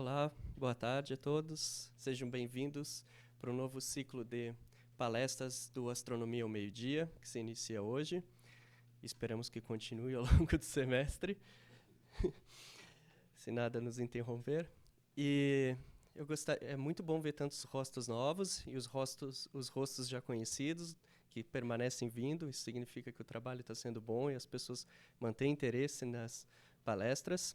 Olá, boa tarde a todos. Sejam bem-vindos para o novo ciclo de palestras do Astronomia ao Meio-Dia, que se inicia hoje. Esperamos que continue ao longo do semestre, se nada nos interromper. E é muito bom ver tantos rostos novos e os rostos já conhecidos que permanecem vindo. Isso significa que o trabalho está sendo bom e as pessoas mantêm interesse nas palestras.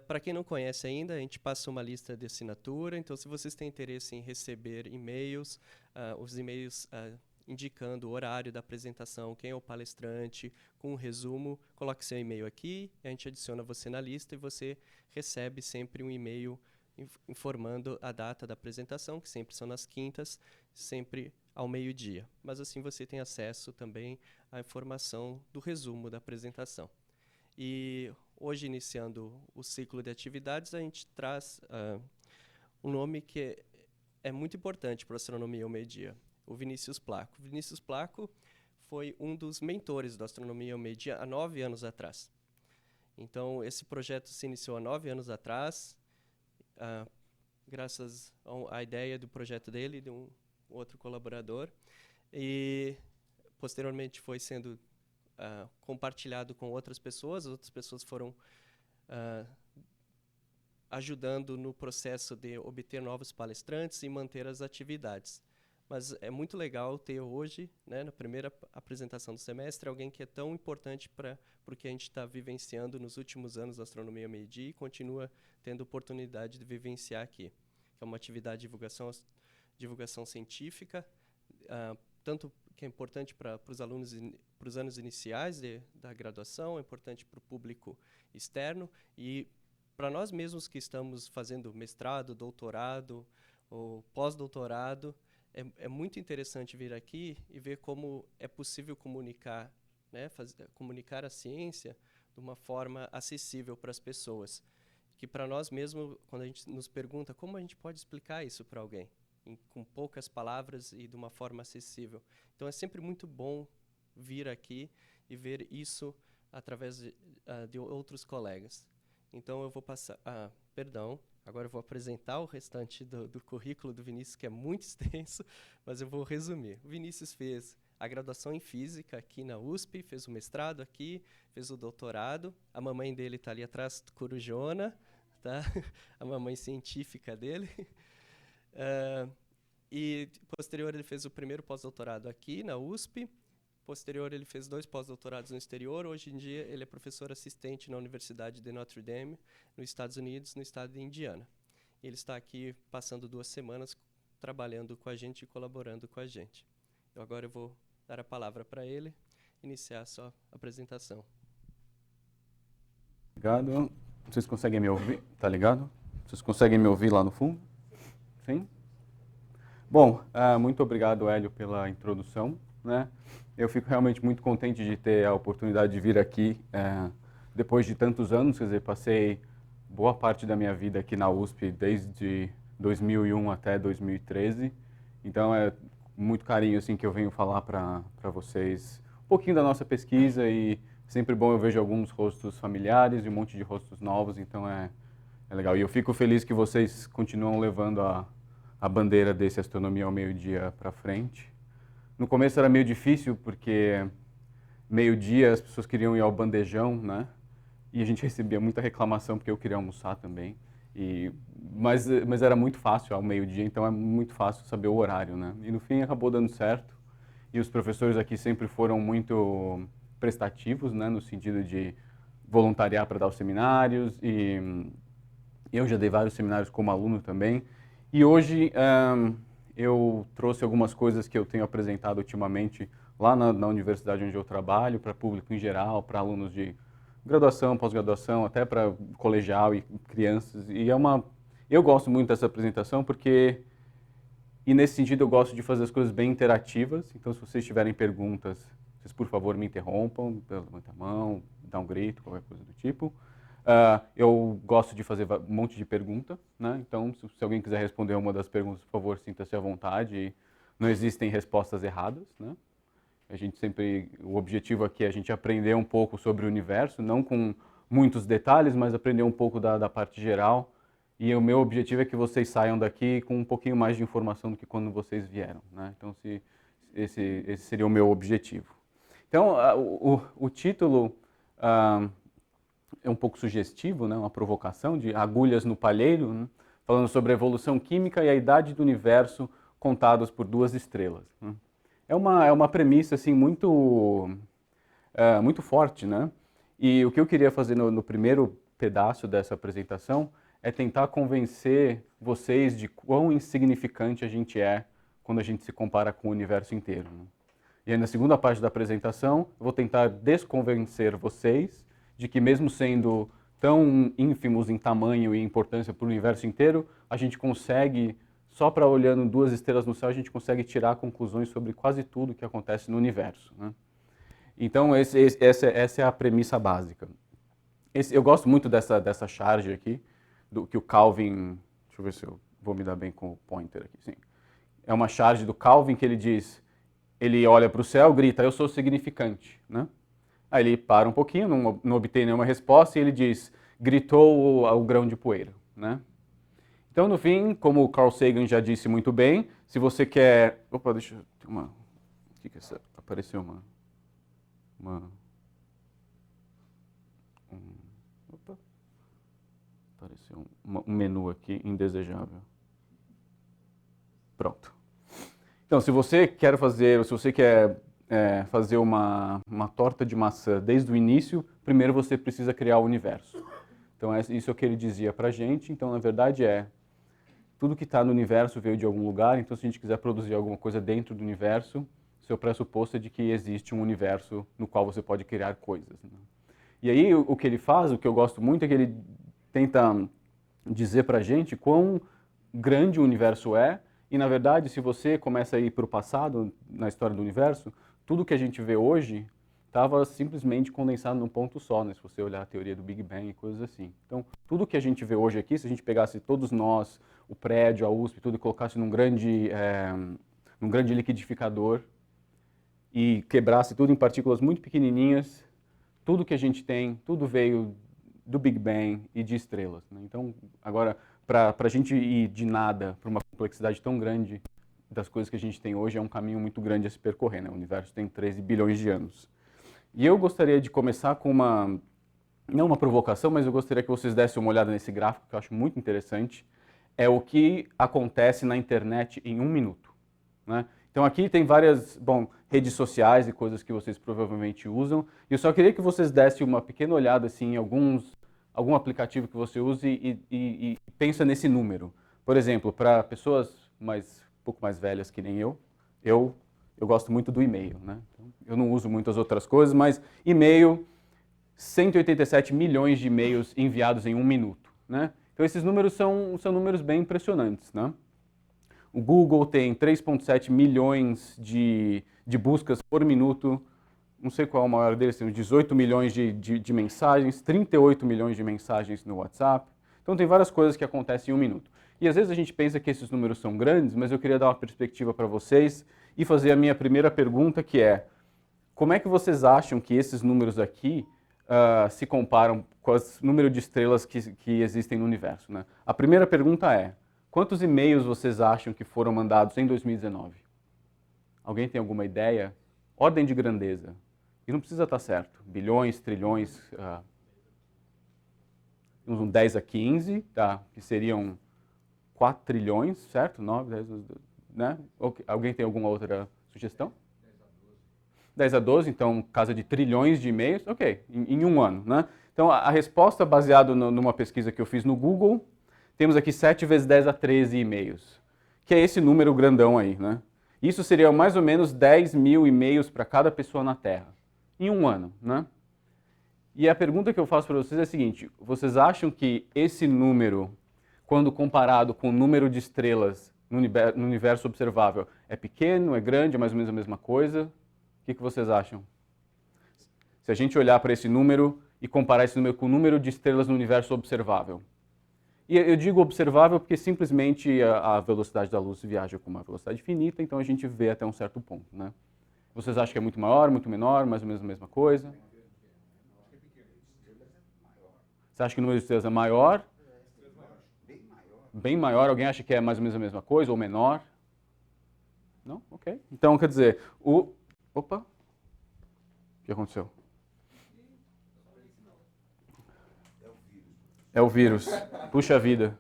Para quem não conhece ainda, a gente passa uma lista de assinatura, então se vocês têm interesse em receber e-mails, os e-mails indicando o horário da apresentação, quem é o palestrante, com um resumo, coloque seu e-mail aqui, a gente adiciona você na lista e você recebe sempre um e-mail informando a data da apresentação, que sempre são nas quintas, sempre ao meio-dia. Mas assim você tem acesso também à informação do resumo da apresentação. E hoje, iniciando o ciclo de atividades, a gente traz um nome que é muito importante para a astronomia ao meio-dia, o Vinícius Placo. O Vinícius Placo foi um dos mentores da astronomia ao meio-dia há 9 anos atrás. Então, esse projeto se iniciou há 9 anos atrás, graças à ideia do projeto dele e de um outro colaborador. E, posteriormente, foi sendo compartilhado com outras pessoas. As outras pessoas foram ajudando no processo de obter novos palestrantes e manter as atividades. Mas é muito legal ter hoje, né, na primeira apresentação do semestre, alguém que é tão importante para o que a gente está vivenciando nos últimos anos da astronomia ao meio-dia e continua tendo oportunidade de vivenciar aqui. Que é uma atividade de divulgação científica, tanto que é importante para os alunos, para os anos iniciais da graduação, é importante para o público externo e para nós mesmos que estamos fazendo mestrado, doutorado ou pós-doutorado. É muito interessante vir aqui e ver como é possível comunicar, né, comunicar a ciência de uma forma acessível para as pessoas. Que para nós mesmos, quando a gente nos pergunta como a gente pode explicar isso para alguém, com poucas palavras e de uma forma acessível. Então é sempre muito bom vir aqui e ver isso através de outros colegas. Então eu vou passar... agora eu vou apresentar o restante do currículo do Vinícius, que é muito extenso, mas eu vou resumir. O Vinícius fez a graduação em Física aqui na USP, fez o mestrado aqui, fez o doutorado. A mamãe dele está ali atrás, Corujona, tá? A mamãe científica dele. E posterior ele fez o primeiro pós-doutorado aqui na USP. Posterior ele fez 2 pós-doutorados no exterior. Hoje em dia ele é professor assistente na Universidade de Notre Dame, nos Estados Unidos, no estado de Indiana. Ele está aqui passando 2 semanas trabalhando com a gente e colaborando com a gente. Agora eu vou dar a palavra para ele, iniciar a sua apresentação. Obrigado. Vocês conseguem me ouvir? Tá ligado? Vocês conseguem me ouvir lá no fundo? Sim? Bom, muito obrigado, Hélio, pela introdução, né? Eu fico realmente muito contente de ter a oportunidade de vir aqui depois de tantos anos. Quer dizer, passei boa parte da minha vida aqui na USP desde 2001 até 2013. Então é muito carinho assim que eu venho falar para vocês um pouquinho da nossa pesquisa, e sempre bom eu vejo alguns rostos familiares e um monte de rostos novos, então é legal. E eu fico feliz que vocês continuam levando a bandeira desse Astronomia ao Meio-Dia para frente. No começo era meio difícil, porque meio-dia as pessoas queriam ir ao bandejão, né? E a gente recebia muita reclamação porque eu queria almoçar também. Mas era muito fácil ao meio-dia, então é muito fácil saber o horário, né? E no fim acabou dando certo. E os professores aqui sempre foram muito prestativos, né? No sentido de voluntariar para dar os seminários. E eu já dei vários seminários como aluno também. E hoje eu trouxe algumas coisas que eu tenho apresentado ultimamente lá na universidade onde eu trabalho, para público em geral, para alunos de graduação, pós-graduação, até para colegial e crianças. Eu gosto muito dessa apresentação porque, e nesse sentido eu gosto de fazer as coisas bem interativas. Então, se vocês tiverem perguntas, vocês por favor me interrompam, levanta a mão, dá um grito, qualquer coisa do tipo. Eu gosto de fazer um monte de pergunta, né? Então, se alguém quiser responder uma das perguntas, por favor, sinta-se à vontade. Não existem respostas erradas, né? O objetivo aqui é a gente aprender um pouco sobre o universo, não com muitos detalhes, mas aprender um pouco da parte geral. E o meu objetivo é que vocês saiam daqui com um pouquinho mais de informação do que quando vocês vieram, né? Então, esse seria o meu objetivo. Então, o título é um pouco sugestivo, né? Uma provocação de Agulhas no Palheiro, né? Falando sobre a evolução química e a idade do universo contados por duas estrelas. Né? É uma premissa assim, muito forte, né? E o que eu queria fazer no primeiro pedaço dessa apresentação é tentar convencer vocês de quão insignificante a gente é quando a gente se compara com o universo inteiro. Né? E aí, na segunda parte da apresentação, eu vou tentar desconvencer vocês de que mesmo sendo tão ínfimos em tamanho e importância para o universo inteiro, a gente consegue, só para olhando duas estrelas no céu, a gente consegue tirar conclusões sobre quase tudo que acontece no universo. Né? Então, essa é a premissa básica. Eu gosto muito dessa charge aqui, que o Calvin... Deixa eu ver se eu vou me dar bem com o pointer aqui. Sim. É uma charge do Calvin que ele diz... Ele olha para o céu, grita, eu sou significante. Né? Aí ele para um pouquinho, não obtém nenhuma resposta, e ele diz, gritou o grão de poeira. Né? Então, no fim, como o Carl Sagan já disse muito bem, se você quer... Opa, deixa eu... O que é isso? Apareceu apareceu um menu aqui indesejável. Pronto. Então, se você quer fazer uma torta de maçã desde o início, primeiro você precisa criar o universo. Então, isso é o que ele dizia pra gente. Então, na verdade, tudo que está no universo veio de algum lugar. Então, se a gente quiser produzir alguma coisa dentro do universo, seu pressuposto é de que existe um universo no qual você pode criar coisas. Né? E aí, o que ele faz, o que eu gosto muito, é que ele tenta dizer pra gente quão grande o universo é. E, na verdade, se você começa a ir para o passado, na história do universo, tudo que a gente vê hoje estava simplesmente condensado num ponto só, né? Se você olhar a teoria do Big Bang e coisas assim. Então, tudo que a gente vê hoje aqui, se a gente pegasse todos nós, o prédio, a USP, tudo, e colocasse num grande liquidificador e quebrasse tudo em partículas muito pequenininhas, tudo que a gente tem, tudo veio do Big Bang e de estrelas. Né? Então, agora, para a gente ir de nada para uma complexidade tão grande das coisas que a gente tem hoje, é um caminho muito grande a se percorrer. Né? O universo tem 13 bilhões de anos. E eu gostaria de começar com não uma provocação, mas eu gostaria que vocês dessem uma olhada nesse gráfico, que eu acho muito interessante. É o que acontece na internet em 1 minuto. Né? Então aqui tem várias redes sociais e coisas que vocês provavelmente usam. E eu só queria que vocês dessem uma pequena olhada assim, em algum aplicativo que você use e pensa nesse número. Por exemplo, para pessoas um pouco mais velhas que nem eu gosto muito do e-mail. Né? Então, eu não uso muitas outras coisas, mas e-mail, 187 milhões de e-mails enviados em 1 minuto. Né? Então esses números são números bem impressionantes. Né? O Google tem 3,7 milhões de buscas por minuto. Não sei qual é o maior deles, tem 18 milhões de mensagens, 38 milhões de mensagens no WhatsApp. Então tem várias coisas que acontecem em 1 minuto. E às vezes a gente pensa que esses números são grandes, mas eu queria dar uma perspectiva para vocês e fazer a minha primeira pergunta, que é: como é que vocês acham que esses números aqui se comparam com o número de estrelas que existem no universo? Né? A primeira pergunta é: quantos e-mails vocês acham que foram mandados em 2019? Alguém tem alguma ideia? Ordem de grandeza. E não precisa estar certo. Bilhões, trilhões, uns 10 a 15, tá? Que seriam 4 trilhões, certo? 9, 10, né? Alguém tem alguma outra sugestão? 10 a 12, então casa de trilhões de e-mails, ok, em 1 ano. Né? Então a resposta baseada numa pesquisa que eu fiz no Google, temos aqui 7 vezes 10 a 13 e-mails, que é esse número grandão aí. Né? Isso seria mais ou menos 10 mil e-mails para cada pessoa na Terra, em 1 ano. Né? E a pergunta que eu faço para vocês é a seguinte: vocês acham que esse número, quando comparado com o número de estrelas no universo observável, é pequeno, é grande, é mais ou menos a mesma coisa? O que vocês acham? Se a gente olhar para esse número e comparar esse número com o número de estrelas no universo observável. E eu digo observável porque simplesmente a velocidade da luz viaja com uma velocidade finita, então a gente vê até um certo ponto. Né? Vocês acham que é muito maior, muito menor, mais ou menos a mesma coisa? Você acha que o número de estrelas é maior? bem maior. Alguém acha que é mais ou menos a mesma coisa ou menor? Não? Ok. Então, quer dizer, Opa! O que aconteceu? É o vírus. Puxa vida.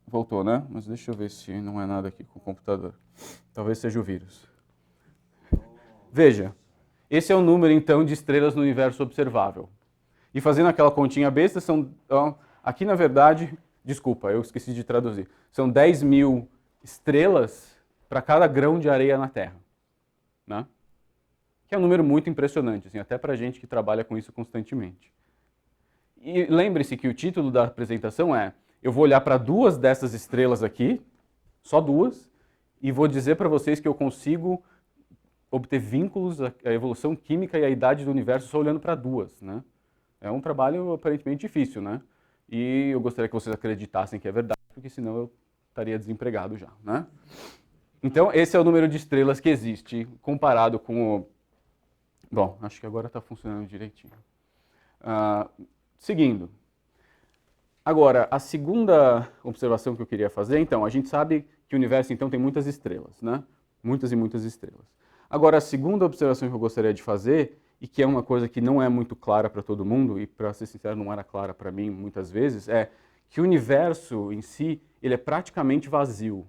Voltou, né? Mas deixa eu ver se não é nada aqui com o computador. Talvez seja o vírus. Veja, esse é o número, então, de estrelas no universo observável. E fazendo aquela continha besta, aqui, na verdade, desculpa, eu esqueci de traduzir. São 10.000 estrelas para cada grão de areia na Terra. Né? Que é um número muito impressionante, assim, até para a gente que trabalha com isso constantemente. E lembre-se que o título da apresentação é: eu vou olhar para 2 dessas estrelas aqui, só 2, e vou dizer para vocês que eu consigo obter vínculos à evolução química e à idade do universo só olhando para 2. Né? É um trabalho aparentemente difícil, né? E eu gostaria que vocês acreditassem que é verdade, porque senão eu estaria desempregado já. Né? Então, esse é o número de estrelas que existe, comparado com o... Bom, acho que agora está funcionando direitinho. Seguindo. Agora, a segunda observação que eu queria fazer, então, a gente sabe que o universo, então, tem muitas estrelas, né? Muitas e muitas estrelas. Agora, a segunda observação que eu gostaria de fazer, e que é uma coisa que não é muito clara para todo mundo, e, para ser sincero, não era clara para mim muitas vezes, é que o universo em si, ele é praticamente vazio.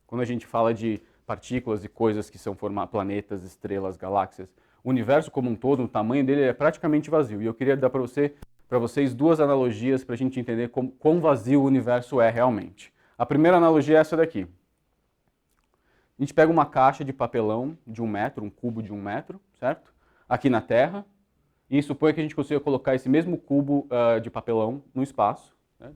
Quando a gente fala de partículas e coisas que são formar planetas, estrelas, galáxias, o universo como um todo, o tamanho dele é praticamente vazio. E eu queria dar para vocês 2 analogias para a gente entender quão vazio o universo é realmente. A primeira analogia é essa daqui. A gente pega uma caixa de papelão de 1 metro, um cubo de 1 metro, certo? Aqui na Terra, e suponha que a gente consiga colocar esse mesmo cubo de papelão no espaço. Né?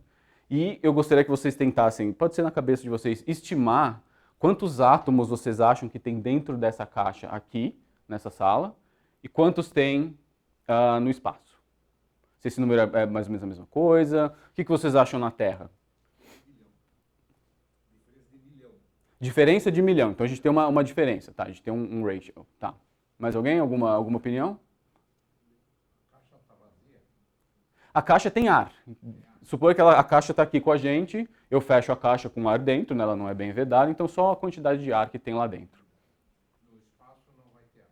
E eu gostaria que vocês tentassem, pode ser na cabeça de vocês, estimar quantos átomos vocês acham que tem dentro dessa caixa aqui, nessa sala, e quantos tem no espaço. Se esse número é mais ou menos a mesma coisa. O que vocês acham na Terra? Diferença de milhão. Então a gente tem uma diferença, tá? A gente tem um ratio, tá? Mais alguém? Alguma opinião? A caixa está vazia? A caixa tem ar. Suponha que a caixa está aqui com a gente, eu fecho a caixa com ar dentro, né? Ela não é bem vedada, então só a quantidade de ar que tem lá dentro. No espaço não vai ter ar.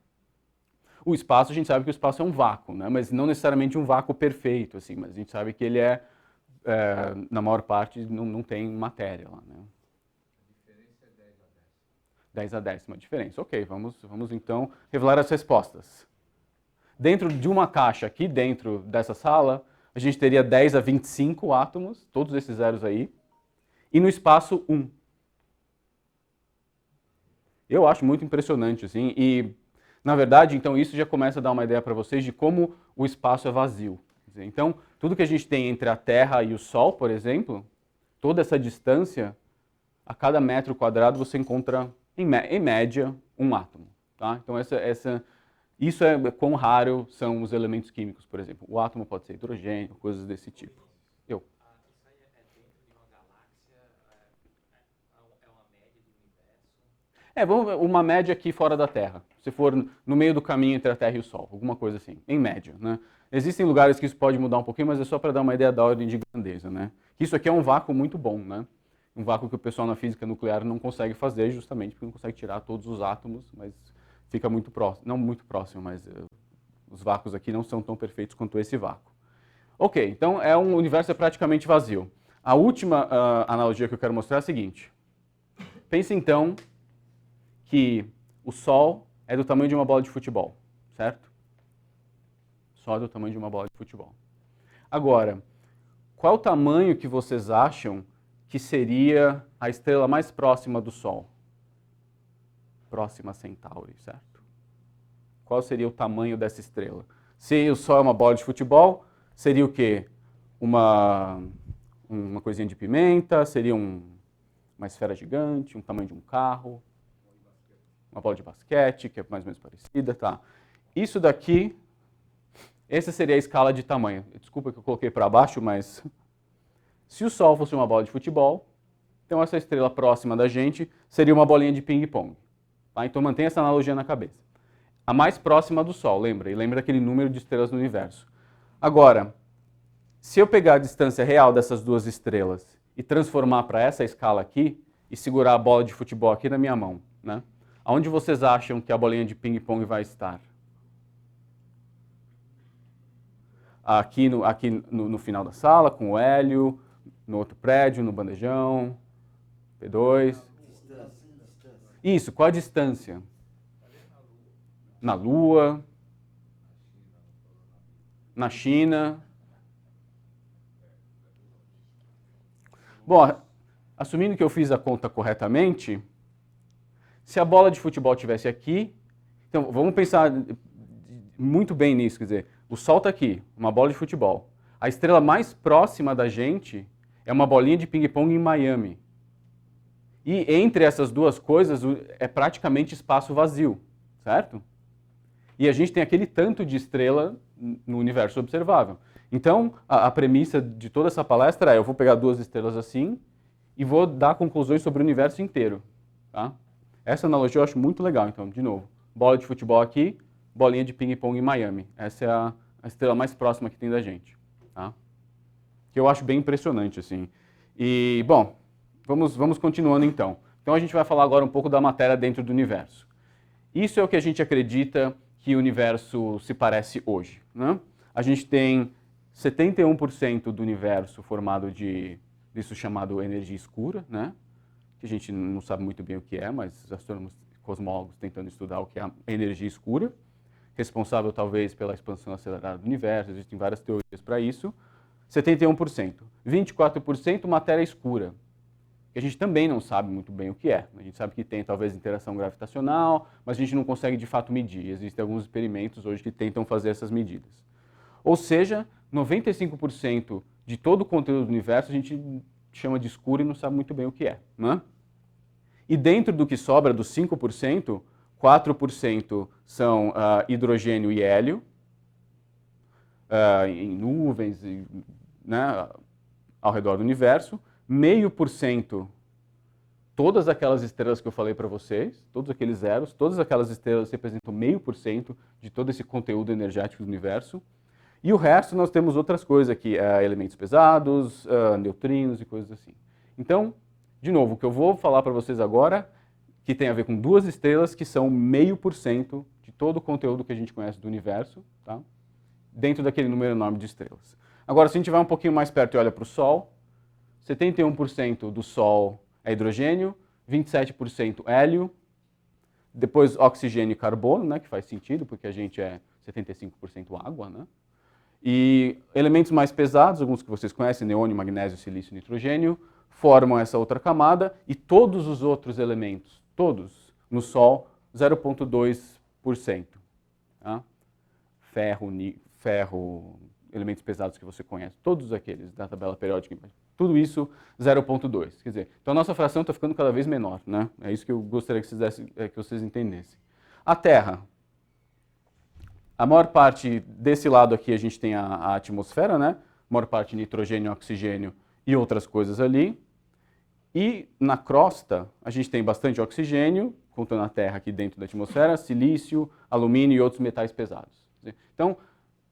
O espaço, a gente sabe que o espaço é um vácuo, né? Mas não necessariamente um vácuo perfeito, assim, mas a gente sabe que ele na maior parte, não tem matéria lá, né? 10 a décima diferença. Ok, vamos então revelar as respostas. Dentro de uma caixa aqui dentro dessa sala, a gente teria 10 a 25 átomos, todos esses zeros aí, e no espaço 1. Eu acho muito impressionante, assim, e na verdade, então isso já começa a dar uma ideia para vocês de como o espaço é vazio. Então, tudo que a gente tem entre a Terra e o Sol, por exemplo, toda essa distância, a cada metro quadrado você encontra em média, um átomo. Tá? Então, isso é quão raro são os elementos químicos, por exemplo. O átomo pode ser hidrogênio, coisas desse tipo. Isso aí é dentro de uma galáxia? É uma média do universo? Uma média aqui fora da Terra. Se for no meio do caminho entre a Terra e o Sol, alguma coisa assim, em média. Né? Existem lugares que isso pode mudar um pouquinho, mas é só para dar uma ideia da ordem de grandeza. Né? Isso aqui é um vácuo muito bom, né? Um vácuo que o pessoal na física nuclear não consegue fazer, justamente porque não consegue tirar todos os átomos, mas fica muito próximo, não muito próximo, mas os vácuos aqui não são tão perfeitos quanto esse vácuo. Ok, então um universo praticamente vazio. A última analogia que eu quero mostrar é a seguinte. Pense então que o Sol é do tamanho de uma bola de futebol, certo? O Sol é do tamanho de uma bola de futebol. Agora, qual o tamanho que vocês acham que seria a estrela mais próxima do Sol? Próxima a Centauri, certo? Qual seria o tamanho dessa estrela? Se o Sol é uma bola de futebol, seria o quê? Uma coisinha de pimenta? Seria uma esfera gigante? Um tamanho de um carro? Uma bola de basquete, que é mais ou menos parecida, tá? Isso daqui, essa seria a escala de tamanho. Desculpa que eu coloquei para baixo, mas... Se o Sol fosse uma bola de futebol, então essa estrela próxima da gente seria uma bolinha de ping-pong. Tá? Então mantenha essa analogia na cabeça. A mais próxima do Sol, lembra? E lembra daquele número de estrelas no universo. Agora, Se eu pegar a distância real dessas duas estrelas e transformar para essa escala aqui, e segurar a bola de futebol aqui na minha mão, né? Aonde vocês acham que a bolinha de ping-pong vai estar? Aqui no final da sala, com o Hélio, no outro prédio, no bandejão, P2. Isso, qual a distância? Na Lua, na China. Bom, assumindo que eu fiz a conta corretamente, se a bola de futebol estivesse aqui, então vamos pensar muito bem nisso, quer dizer, o Sol está aqui, uma bola de futebol. A estrela mais próxima da gente é uma bolinha de ping-pong em Miami. E entre essas duas coisas é praticamente espaço vazio, certo? E a gente tem aquele tanto de estrela no universo observável. Então, a premissa de toda essa palestra é: eu vou pegar duas estrelas assim e vou dar conclusões sobre o universo inteiro. Tá? Essa analogia eu acho muito legal. Então, de novo, bola de futebol aqui, bolinha de ping-pong em Miami. Essa é a estrela mais próxima que tem da gente. Tá? Que eu acho bem impressionante, assim. E, bom, vamos continuando então. Então a gente vai falar agora um pouco da matéria dentro do universo. Isso é o que a gente acredita que o universo se parece hoje. Né? A gente tem 71% do universo formado disso chamado energia escura, né? Que a gente não sabe muito bem o que é, mas os astrônomos cosmólogos tentando estudar o que é a energia escura, responsável talvez pela expansão acelerada do universo, existem várias teorias para isso. 71%. 24% matéria escura, que a gente também não sabe muito bem o que é. A gente sabe que tem talvez interação gravitacional, mas a gente não consegue de fato medir. Existem alguns experimentos hoje que tentam fazer essas medidas. Ou seja, 95% de todo o conteúdo do universo a gente chama de escuro e não sabe muito bem o que é. Né? E dentro do que sobra, dos 5%, 4% são hidrogênio e hélio, em nuvens, né, ao redor do universo. 0,5%, todas aquelas estrelas que eu falei para vocês, todos aqueles zeros, todas aquelas estrelas representam 0,5% de todo esse conteúdo energético do universo. E o resto nós temos outras coisas aqui, elementos pesados, neutrinos e coisas assim. Então, de novo, o que eu vou falar para vocês agora, que tem a ver com duas estrelas que são 0,5% de todo o conteúdo que a gente conhece do universo, tá? Dentro daquele número enorme de estrelas. Agora, se a gente vai um pouquinho mais perto e olha para o Sol, 71% do Sol é hidrogênio, 27% hélio, depois oxigênio e carbono, né, que faz sentido, porque a gente é 75% água, né? E elementos mais pesados, alguns que vocês conhecem, neônio, magnésio, silício e nitrogênio, formam essa outra camada, e todos os outros elementos, todos, no Sol, 0,2%. Tá? Ferro, elementos pesados que você conhece, todos aqueles da tabela periódica, tudo isso 0,2. Quer dizer, então a nossa fração está ficando cada vez menor, né? É isso que eu gostaria que vocês entendessem. A Terra. A maior parte desse lado aqui a gente tem a atmosfera, né? A maior parte nitrogênio, oxigênio e outras coisas ali. E na crosta a gente tem bastante oxigênio, contando a Terra aqui dentro da atmosfera, silício, alumínio e outros metais pesados. Então,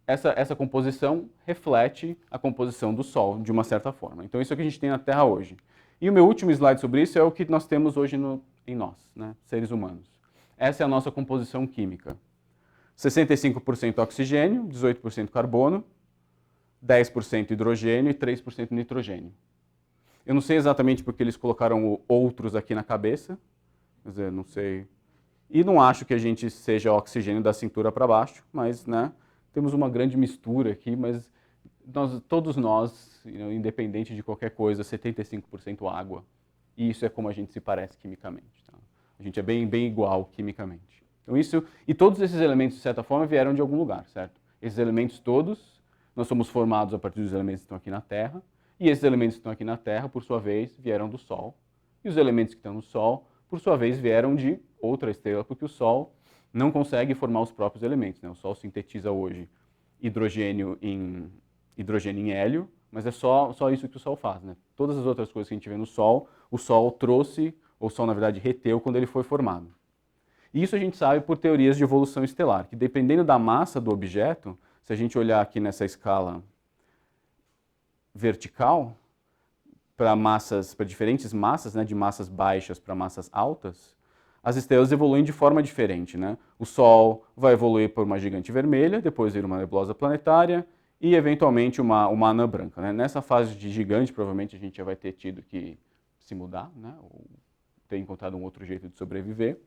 essa composição reflete a composição do Sol, de uma certa forma. Então, isso é o que a gente tem na Terra hoje. E o meu último slide sobre isso é o que nós temos hoje em nós, né, seres humanos. Essa é a nossa composição química. 65% oxigênio, 18% carbono, 10% hidrogênio e 3% nitrogênio. Eu não sei exatamente porque eles colocaram outros aqui na cabeça, quer dizer, não sei. E não acho que a gente seja oxigênio da cintura para baixo, mas, né, temos uma grande mistura aqui, mas todos nós, independente de qualquer coisa, 75% água. E isso é como a gente se parece quimicamente. Tá? A gente é bem igual quimicamente. Então isso, e todos esses elementos, de certa forma, vieram de algum lugar, certo? Esses elementos todos, nós somos formados a partir dos elementos que estão aqui na Terra, e esses elementos que estão aqui na Terra, por sua vez, vieram do Sol. E os elementos que estão no Sol, por sua vez, vieram de outra estrela, porque o Sol não consegue formar os próprios elementos. Né? O Sol sintetiza hoje hidrogênio em hélio, mas é só isso que o Sol faz. Né? Todas as outras coisas que a gente vê no Sol, o Sol trouxe, ou o Sol, na verdade, reteu quando ele foi formado. E isso a gente sabe por teorias de evolução estelar, que dependendo da massa do objeto, se a gente olhar aqui nessa escala vertical, para diferentes massas, né, de massas baixas para massas altas, as estrelas evoluem de forma diferente, né? O Sol vai evoluir por uma gigante vermelha, depois vir uma nebulosa planetária e, eventualmente, uma anã branca, né? Nessa fase de gigante, provavelmente, a gente já vai ter tido que se mudar, né? Ou ter encontrado um outro jeito de sobreviver.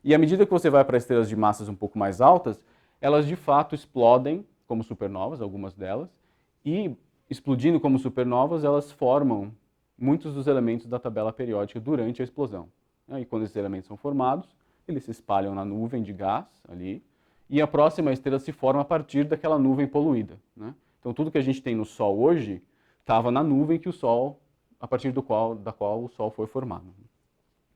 E à medida que você vai para estrelas de massas um pouco mais altas, elas, de fato, explodem como supernovas, algumas delas, e, explodindo como supernovas, elas formam muitos dos elementos da tabela periódica durante a explosão. E quando esses elementos são formados, eles se espalham na nuvem de gás ali, e a próxima estrela se forma a partir daquela nuvem poluída, né? Então tudo que a gente tem no Sol hoje estava na nuvem que o Sol, a partir da qual o Sol foi formado.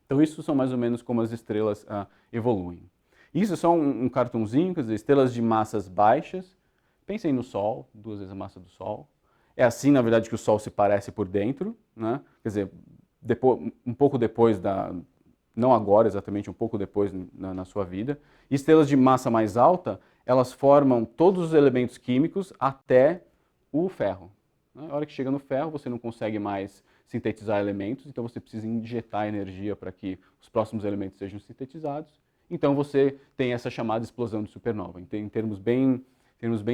Então isso são mais ou menos como as estrelas evoluem. Isso é só um cartãozinho, quer dizer, estrelas de massas baixas. Pensem no Sol, 2 vezes a massa do Sol. É assim, na verdade, que o Sol se parece por dentro, né? Quer dizer, um pouco depois não agora exatamente, um pouco depois na sua vida. E estrelas de massa mais alta, elas formam todos os elementos químicos até o ferro. Na hora que chega no ferro, você não consegue mais sintetizar elementos, então você precisa injetar energia para que os próximos elementos sejam sintetizados. Então você tem essa chamada explosão de supernova, em termos bem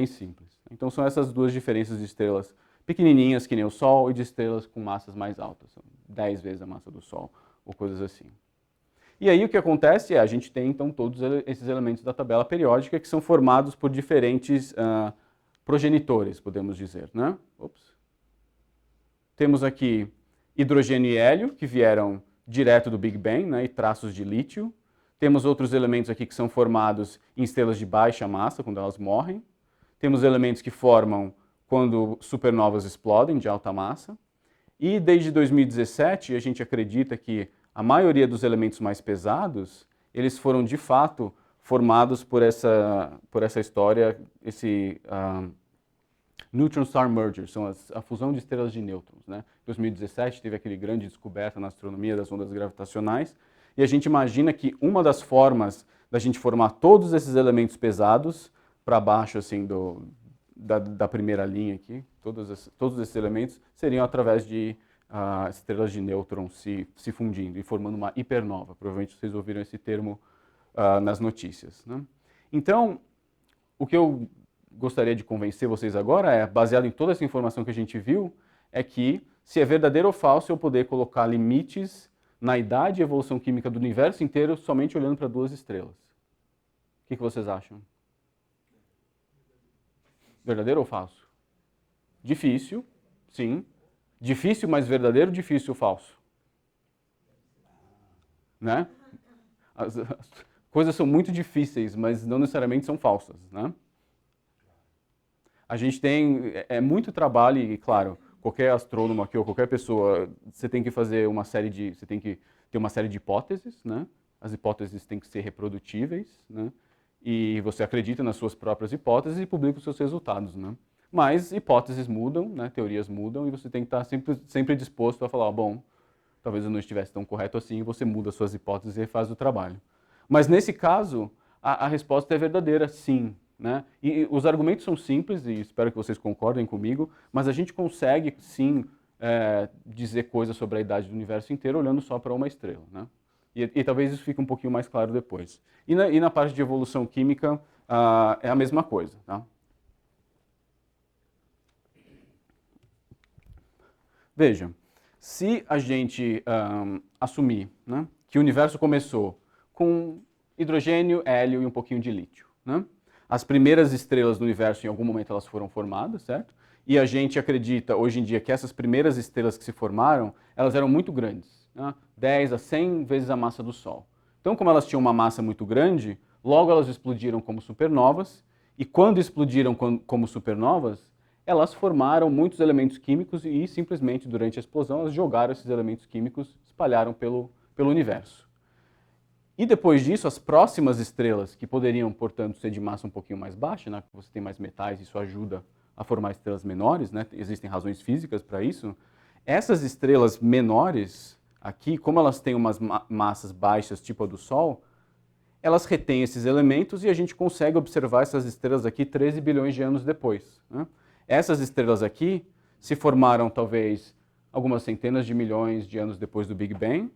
simples. Então são essas duas diferenças de estrelas pequenininhas, que nem o Sol, e de estrelas com massas mais altas, são 10 vezes a massa do Sol, ou coisas assim. E aí o que acontece é, a gente tem então todos esses elementos da tabela periódica que são formados por diferentes progenitores, podemos dizer, né? Temos aqui hidrogênio e hélio, que vieram direto do Big Bang, né, e traços de lítio. Temos outros elementos aqui que são formados em estrelas de baixa massa, quando elas morrem. Temos elementos que formam quando supernovas explodem, de alta massa. E desde 2017, a gente acredita que a maioria dos elementos mais pesados, eles foram de fato formados por essa história, esse Neutron-Star Merger, são a fusão de estrelas de nêutrons, né? Em 2017 teve aquele grande descoberta na astronomia das ondas gravitacionais, e a gente imagina que uma das formas da gente formar todos esses elementos pesados para baixo assim da primeira linha aqui, todos esses elementos seriam através de estrelas de nêutrons se fundindo e formando uma hipernova. Provavelmente vocês ouviram esse termo nas notícias, né? Então, o que eu gostaria de convencer vocês agora é, baseado em toda essa informação que a gente viu, é que se é verdadeiro ou falso eu poder colocar limites na idade e evolução química do universo inteiro somente olhando para 2 estrelas. O que vocês acham? Verdadeiro ou falso? Difícil, sim. Difícil, mas verdadeiro, difícil ou falso? Né? As coisas são muito difíceis, mas não necessariamente são falsas, né? A gente tem muito trabalho e, claro, qualquer astrônomo aqui ou qualquer pessoa, você tem que ter uma série de hipóteses, né? As hipóteses têm que ser reprodutíveis, né? E você acredita nas suas próprias hipóteses e publica os seus resultados, né? Mas hipóteses mudam, né? Teorias mudam, e você tem que estar sempre disposto a falar, bom, talvez eu não estivesse tão correto assim, e você muda suas hipóteses e faz o trabalho. Mas nesse caso, a resposta é verdadeira, sim. Né? E os argumentos são simples, e espero que vocês concordem comigo, mas a gente consegue, sim, dizer coisas sobre a idade do universo inteiro olhando só para uma estrela. Né? E talvez isso fique um pouquinho mais claro depois. E na parte de evolução química, é a mesma coisa. Tá? Veja, se a gente assumir, né, que o universo começou com hidrogênio, hélio e um pouquinho de lítio, né? As primeiras estrelas do universo, em algum momento, elas foram formadas, certo? E a gente acredita, hoje em dia, que essas primeiras estrelas que se formaram, elas eram muito grandes, né? 10 a 100 vezes a massa do Sol. Então, como elas tinham uma massa muito grande, logo elas explodiram como supernovas, e quando explodiram como supernovas, elas formaram muitos elementos químicos e simplesmente, durante a explosão, elas jogaram esses elementos químicos, espalharam pelo universo. E depois disso, as próximas estrelas, que poderiam, portanto, ser de massa um pouquinho mais baixa, né? Você tem mais metais, isso ajuda a formar estrelas menores, né? Existem razões físicas para isso. Essas estrelas menores, aqui, como elas têm umas massas baixas, tipo a do Sol, elas retêm esses elementos e a gente consegue observar essas estrelas aqui 13 bilhões de anos depois. Né? Essas estrelas aqui se formaram talvez algumas centenas de milhões de anos depois do Big Bang,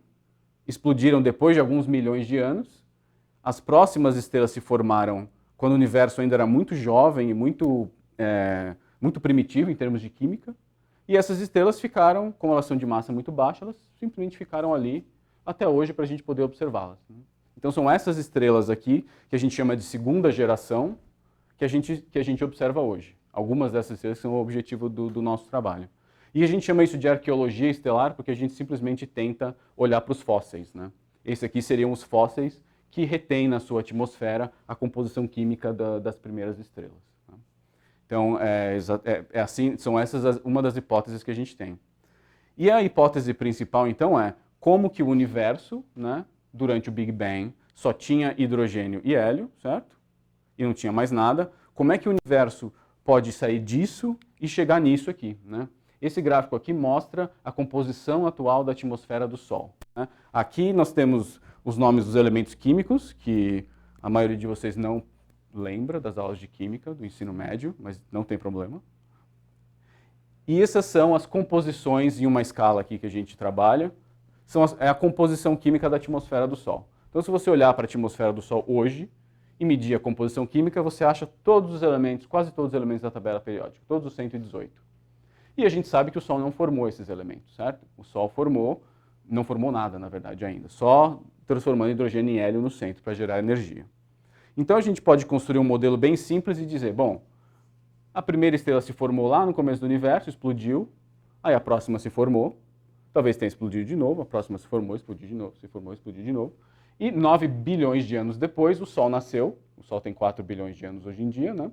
explodiram depois de alguns milhões de anos. As próximas estrelas se formaram quando o universo ainda era muito jovem e muito primitivo em termos de química. E essas estrelas ficaram, como elas são de massa muito baixa, elas simplesmente ficaram ali até hoje para a gente poder observá-las. Então são essas estrelas aqui, que a gente chama de segunda geração, que a gente observa hoje. Algumas dessas estrelas são o objetivo do nosso trabalho. E a gente chama isso de arqueologia estelar porque a gente simplesmente tenta olhar para os fósseis, né? Esses aqui seriam os fósseis que retêm na sua atmosfera a composição química das primeiras estrelas. Né? Então, assim, são essas uma das hipóteses que a gente tem. E a hipótese principal, então, é como que o universo, né, durante o Big Bang, só tinha hidrogênio e hélio, certo? E não tinha mais nada. Como é que o universo pode sair disso e chegar nisso aqui, né? Esse gráfico aqui mostra a composição atual da atmosfera do Sol. Né? Aqui nós temos os nomes dos elementos químicos, que a maioria de vocês não lembra das aulas de química do ensino médio, mas não tem problema. E essas são as composições em uma escala aqui que a gente trabalha. É a composição química da atmosfera do Sol. Então, se você olhar para a atmosfera do Sol hoje e medir a composição química, você acha todos os elementos, quase todos os elementos da tabela periódica, todos os 118. E a gente sabe que o Sol não formou esses elementos, certo? O Sol não formou nada, na verdade, ainda, só transformando hidrogênio em hélio no centro para gerar energia. Então a gente pode construir um modelo bem simples e dizer, bom, a primeira estrela se formou lá no começo do universo, explodiu, aí a próxima se formou, talvez tenha explodido de novo, a próxima se formou, explodiu de novo, se formou, explodiu de novo, e 9 bilhões de anos depois o Sol nasceu, o Sol tem 4 bilhões de anos hoje em dia, né?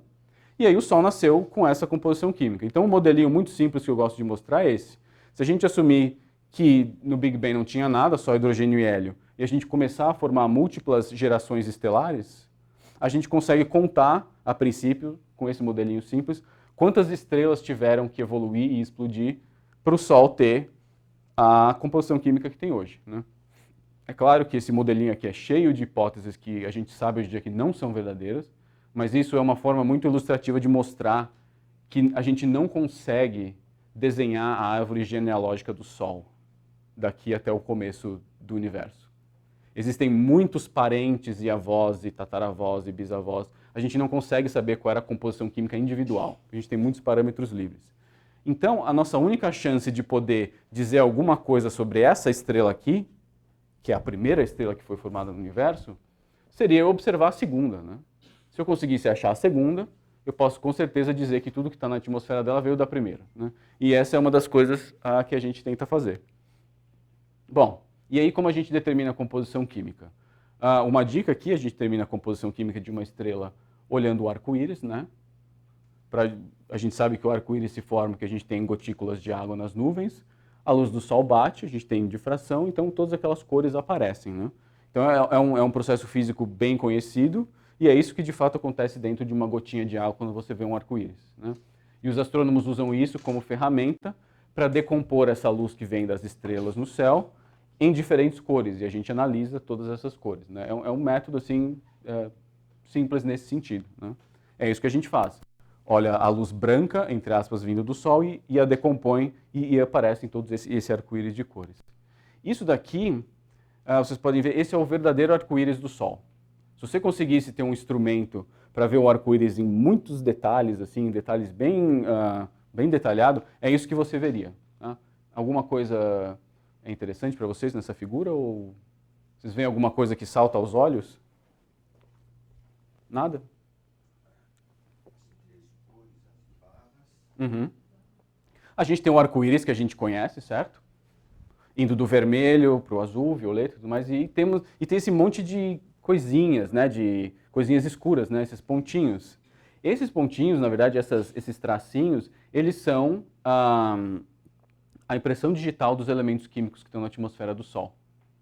E aí o Sol nasceu com essa composição química. Então um modelinho muito simples que eu gosto de mostrar é esse. Se a gente assumir que no Big Bang não tinha nada, só hidrogênio e hélio, e a gente começar a formar múltiplas gerações estelares, a gente consegue contar, a princípio, com esse modelinho simples, quantas estrelas tiveram que evoluir e explodir para o Sol ter a composição química que tem hoje, né? É claro que esse modelinho aqui é cheio de hipóteses que a gente sabe hoje em dia que não são verdadeiras, mas isso é uma forma muito ilustrativa de mostrar que a gente não consegue desenhar a árvore genealógica do Sol daqui até o começo do universo. Existem muitos parentes e avós e tataravós e bisavós. A gente não consegue saber qual era a composição química individual. A gente tem muitos parâmetros livres. Então, a nossa única chance de poder dizer alguma coisa sobre essa estrela aqui, que é a primeira estrela que foi formada no universo, seria observar a segunda, né? Se eu conseguisse achar a segunda, eu posso com certeza dizer que tudo que está na atmosfera dela veio da primeira, né? E essa é uma das coisas que a gente tenta fazer. Bom, e aí como a gente determina a composição química? Uma dica aqui, a gente determina a composição química de uma estrela olhando o arco-íris, né? A gente sabe que o arco-íris se forma porque a gente tem gotículas de água nas nuvens, a luz do Sol bate, a gente tem difração, então todas aquelas cores aparecem, né? Então é um processo físico bem conhecido, e é isso que de fato acontece dentro de uma gotinha de água quando você vê um arco-íris, né? E os astrônomos usam isso como ferramenta para decompor essa luz que vem das estrelas no céu em diferentes cores, e a gente analisa todas essas cores, né? É um método assim, simples nesse sentido, né? É isso que a gente faz. Olha a luz branca, entre aspas, vindo do Sol e a decompõe e aparecem todos esse arco-íris de cores. Isso daqui, vocês podem ver, esse é o verdadeiro arco-íris do Sol. Se você conseguisse ter um instrumento para ver o arco-íris em muitos detalhes, assim, detalhes bem detalhados, é isso que você veria. Tá? Alguma coisa é interessante para vocês nessa figura? Ou vocês veem alguma coisa que salta aos olhos? Nada? Uhum. A gente tem o arco-íris que a gente conhece, certo? Indo do vermelho para o azul, violeta e tudo mais, e tem esse monte de coisinhas, né, de coisinhas escuras, né, esses pontinhos. Esses pontinhos, na verdade, esses tracinhos, eles são a impressão digital dos elementos químicos que estão na atmosfera do Sol.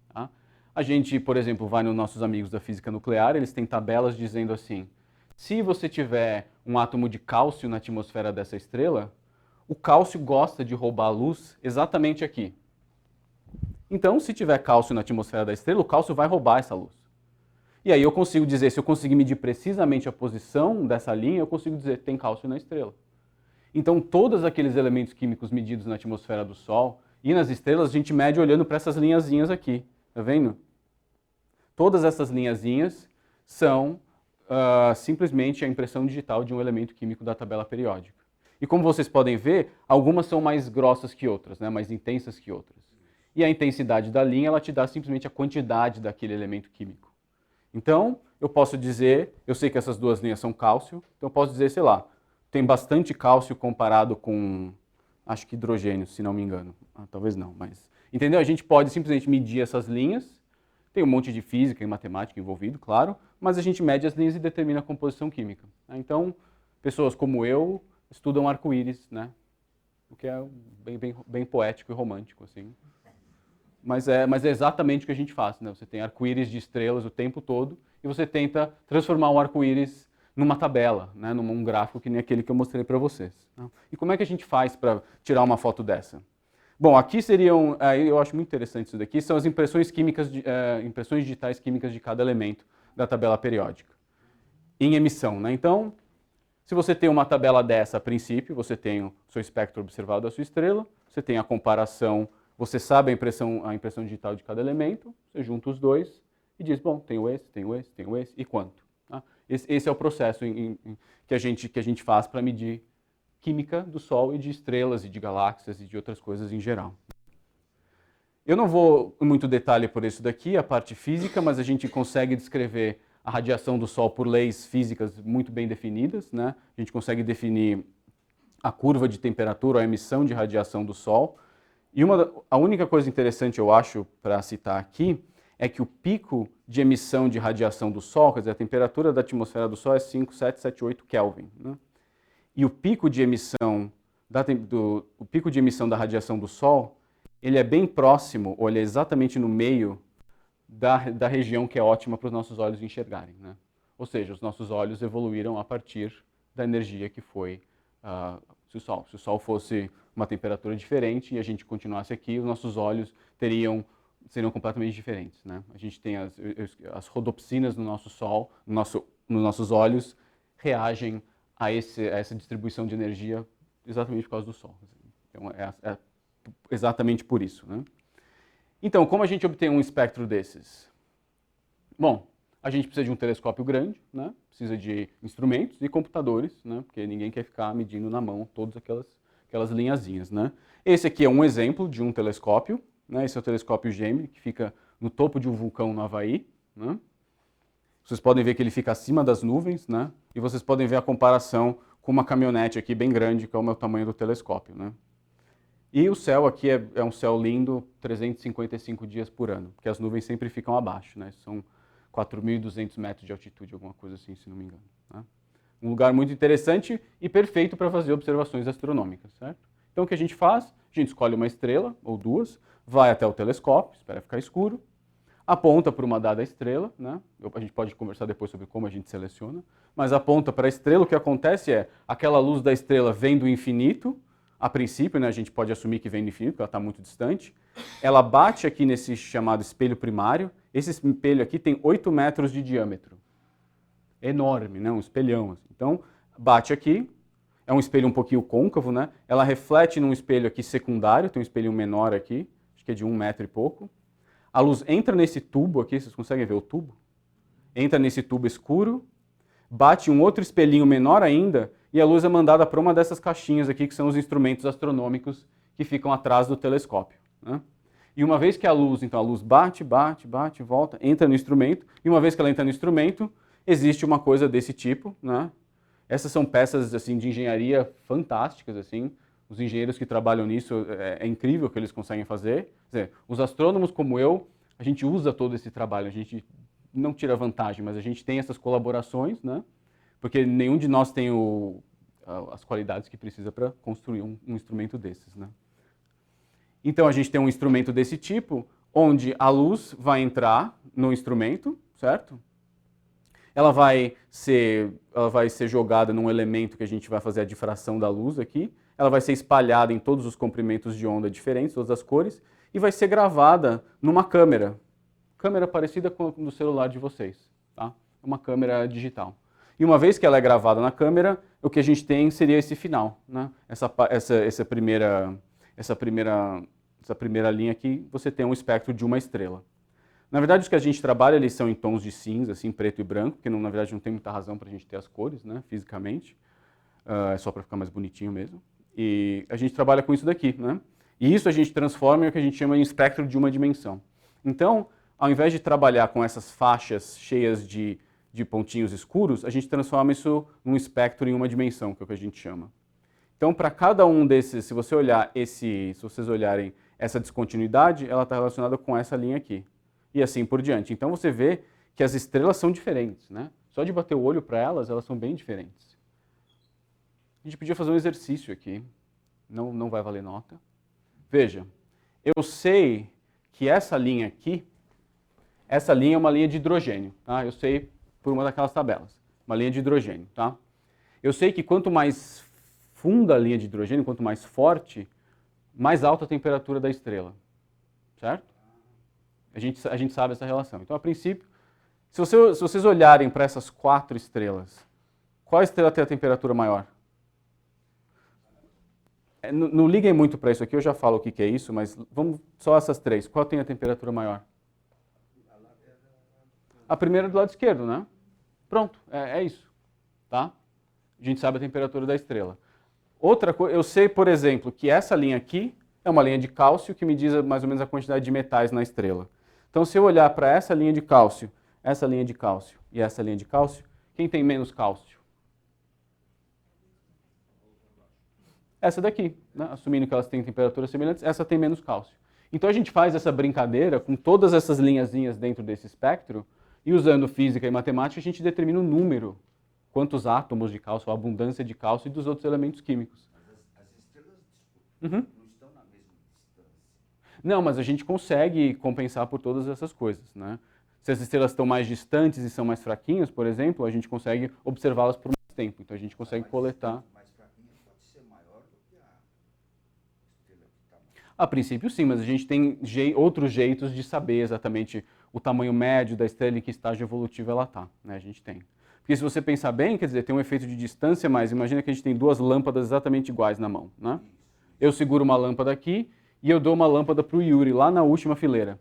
Tá? A gente, por exemplo, vai nos nossos amigos da física nuclear, eles têm tabelas dizendo assim, se você tiver um átomo de cálcio na atmosfera dessa estrela, o cálcio gosta de roubar a luz exatamente aqui. Então, se tiver cálcio na atmosfera da estrela, o cálcio vai roubar essa luz. E aí eu consigo dizer, se eu conseguir medir precisamente a posição dessa linha, eu consigo dizer que tem cálcio na estrela. Então, todos aqueles elementos químicos medidos na atmosfera do Sol e nas estrelas, a gente mede olhando para essas linhazinhas aqui, tá vendo? Todas essas linhazinhas são simplesmente a impressão digital de um elemento químico da tabela periódica. E como vocês podem ver, algumas são mais grossas que outras, né? Mais intensas que outras. E a intensidade da linha, ela te dá simplesmente a quantidade daquele elemento químico. Então, eu posso dizer, eu sei que essas duas linhas são cálcio, então eu posso dizer, sei lá, tem bastante cálcio comparado com, acho que hidrogênio, se não me engano. Talvez não, mas... Entendeu? A gente pode simplesmente medir essas linhas, tem um monte de física e matemática envolvido, claro, mas a gente mede as linhas e determina a composição química. Então, pessoas como eu estudam arco-íris, né? O que é bem poético e romântico, assim. Mas é exatamente o que a gente faz, né? Você tem arco-íris de estrelas o tempo todo e você tenta transformar um arco-íris numa tabela, né? Num gráfico que nem aquele que eu mostrei para vocês. E como é que a gente faz para tirar uma foto dessa? Bom, aqui seriam, eu acho muito interessante isso daqui, são as impressões químicas, impressões digitais químicas de cada elemento da tabela periódica, em emissão, né? Então, se você tem uma tabela dessa a princípio, você tem o seu espectro observado da sua estrela, você tem a comparação, você sabe a impressão digital de cada elemento, você junta os dois e diz, bom, tenho esse, e quanto? Tá? Esse é o processo que a gente faz para medir química do Sol e de estrelas e de galáxias e de outras coisas em geral. Eu não vou em muito detalhe por isso daqui, a parte física, mas a gente consegue descrever a radiação do Sol por leis físicas muito bem definidas, né? A gente consegue definir a curva de temperatura, a emissão de radiação do Sol. E a única coisa interessante, eu acho, para citar aqui, é que o pico de emissão de radiação do Sol, quer dizer, a temperatura da atmosfera do Sol é 5778 Kelvin, né? E o pico de emissão da radiação do Sol, ele é bem próximo, ou ele é exatamente no meio da região que é ótima para os nossos olhos enxergarem, né? Ou seja, os nossos olhos evoluíram a partir da energia que foi se o Sol fosse uma temperatura diferente e a gente continuasse aqui, os nossos olhos seriam completamente diferentes, né? A gente tem as rodopsinas no nosso Sol, nos nossos olhos, reagem a essa distribuição de energia exatamente por causa do Sol. Então, é exatamente por isso, né? Então, como a gente obtém um espectro desses? Bom, a gente precisa de um telescópio grande, né? Precisa de instrumentos e computadores, né? Porque ninguém quer ficar medindo na mão todas aquelas linhazinhas, né? Esse aqui é um exemplo de um telescópio, né? Esse é o telescópio Gemini, que fica no topo de um vulcão no Havaí, né? Vocês podem ver que ele fica acima das nuvens, né? E vocês podem ver a comparação com uma caminhonete aqui bem grande, que é o tamanho do telescópio, né? E o céu aqui é um céu lindo 355 dias por ano, porque as nuvens sempre ficam abaixo, né? São 4.200 metros de altitude, alguma coisa assim, se não me engano, né? Um lugar muito interessante e perfeito para fazer observações astronômicas, certo? Então o que a gente faz? A gente escolhe uma estrela, ou duas, vai até o telescópio, espera ficar escuro, aponta para uma dada estrela, né? A gente pode conversar depois sobre como a gente seleciona, mas aponta para a estrela, o que acontece é, aquela luz da estrela vem do infinito, a princípio, né, a gente pode assumir que vem do infinito, porque ela está muito distante, ela bate aqui nesse chamado espelho primário, esse espelho aqui tem 8 metros de diâmetro, enorme, né? Um espelhão, assim. Então, bate aqui, é um espelho um pouquinho côncavo, né? Ela reflete num espelho aqui secundário, tem um espelho menor aqui, acho que é de 1 metro e pouco. A luz entra nesse tubo aqui, vocês conseguem ver o tubo? Entra nesse tubo escuro, bate um outro espelhinho menor ainda, e a luz é mandada para uma dessas caixinhas aqui, que são os instrumentos astronômicos que ficam atrás do telescópio, né? E uma vez que a luz bate, volta, entra no instrumento, e uma vez que ela entra no instrumento, existe uma coisa desse tipo, né? Essas são peças assim, de engenharia fantásticas, assim. Os engenheiros que trabalham nisso, é incrível o que eles conseguem fazer. Quer dizer, os astrônomos como eu, a gente usa todo esse trabalho, a gente não tira vantagem, mas a gente tem essas colaborações, né? Porque nenhum de nós tem as qualidades que precisa para construir um instrumento desses, né? Então a gente tem um instrumento desse tipo, onde a luz vai entrar no instrumento, certo? Ela vai ser jogada num elemento que a gente vai fazer a difração da luz aqui, ela vai ser espalhada em todos os comprimentos de onda diferentes, todas as cores, e vai ser gravada numa câmera parecida com a do celular de vocês, tá? Uma câmera digital. E uma vez que ela é gravada na câmera, o que a gente tem seria esse final, né? Essa primeira linha aqui, você tem um espectro de uma estrela. Na verdade, os que a gente trabalha, eles são em tons de cinza, assim, preto e branco, porque na verdade não tem muita razão para a gente ter as cores, né, fisicamente. É só para ficar mais bonitinho mesmo. E a gente trabalha com isso daqui, né? E isso a gente transforma em o que a gente chama de espectro de uma dimensão. Então, ao invés de trabalhar com essas faixas cheias de pontinhos escuros, a gente transforma isso num espectro em uma dimensão, que é o que a gente chama. Então, para cada um desses, se vocês olharem essa descontinuidade, ela está relacionada com essa linha aqui. E assim por diante. Então você vê que as estrelas são diferentes, né? Só de bater o olho para elas, elas são bem diferentes. A gente podia fazer um exercício aqui. Não vai valer nota. Veja, eu sei que essa linha aqui, essa linha é uma linha de hidrogênio, tá? Eu sei por uma daquelas tabelas. Uma linha de hidrogênio, tá? Eu sei que quanto mais funda a linha de hidrogênio, quanto mais forte, mais alta a temperatura da estrela. Certo? A gente sabe essa relação. Então, a princípio, se vocês olharem para essas 4 estrelas, qual estrela tem a temperatura maior? Não liguem muito para isso aqui, eu já falo o que é isso, mas vamos só essas 3. Qual tem a temperatura maior? A primeira do lado esquerdo, né? Pronto, é isso. Tá? A gente sabe a temperatura da estrela. Outra coisa, eu sei, por exemplo, que essa linha aqui é uma linha de cálcio que me diz mais ou menos a quantidade de metais na estrela. Então, se eu olhar para essa linha de cálcio e essa linha de cálcio, quem tem menos cálcio? Essa daqui, né? Assumindo que elas têm temperaturas semelhantes, essa tem menos cálcio. Então, a gente faz essa brincadeira com todas essas linhazinhas dentro desse espectro e usando física e matemática, a gente determina o número, quantos átomos de cálcio, a abundância de cálcio e dos outros elementos químicos. Mas as estrelas não estão na mesma distância. Não, mas a gente consegue compensar por todas essas coisas, né? Se as estrelas estão mais distantes e são mais fraquinhas, por exemplo, a gente consegue observá-las por mais tempo. Então a gente consegue coletar. Mais fraquinha pode ser maior do que a estrela que está maior. A princípio sim, mas a gente tem outros jeitos de saber exatamente o tamanho médio da estrela e em que estágio evolutivo ela está, né? A gente tem. Porque se você pensar bem, quer dizer, tem um efeito de distância, mas imagina que a gente tem 2 lâmpadas exatamente iguais na mão, né? Eu seguro uma lâmpada aqui e eu dou uma lâmpada para o Yuri, lá na última fileira.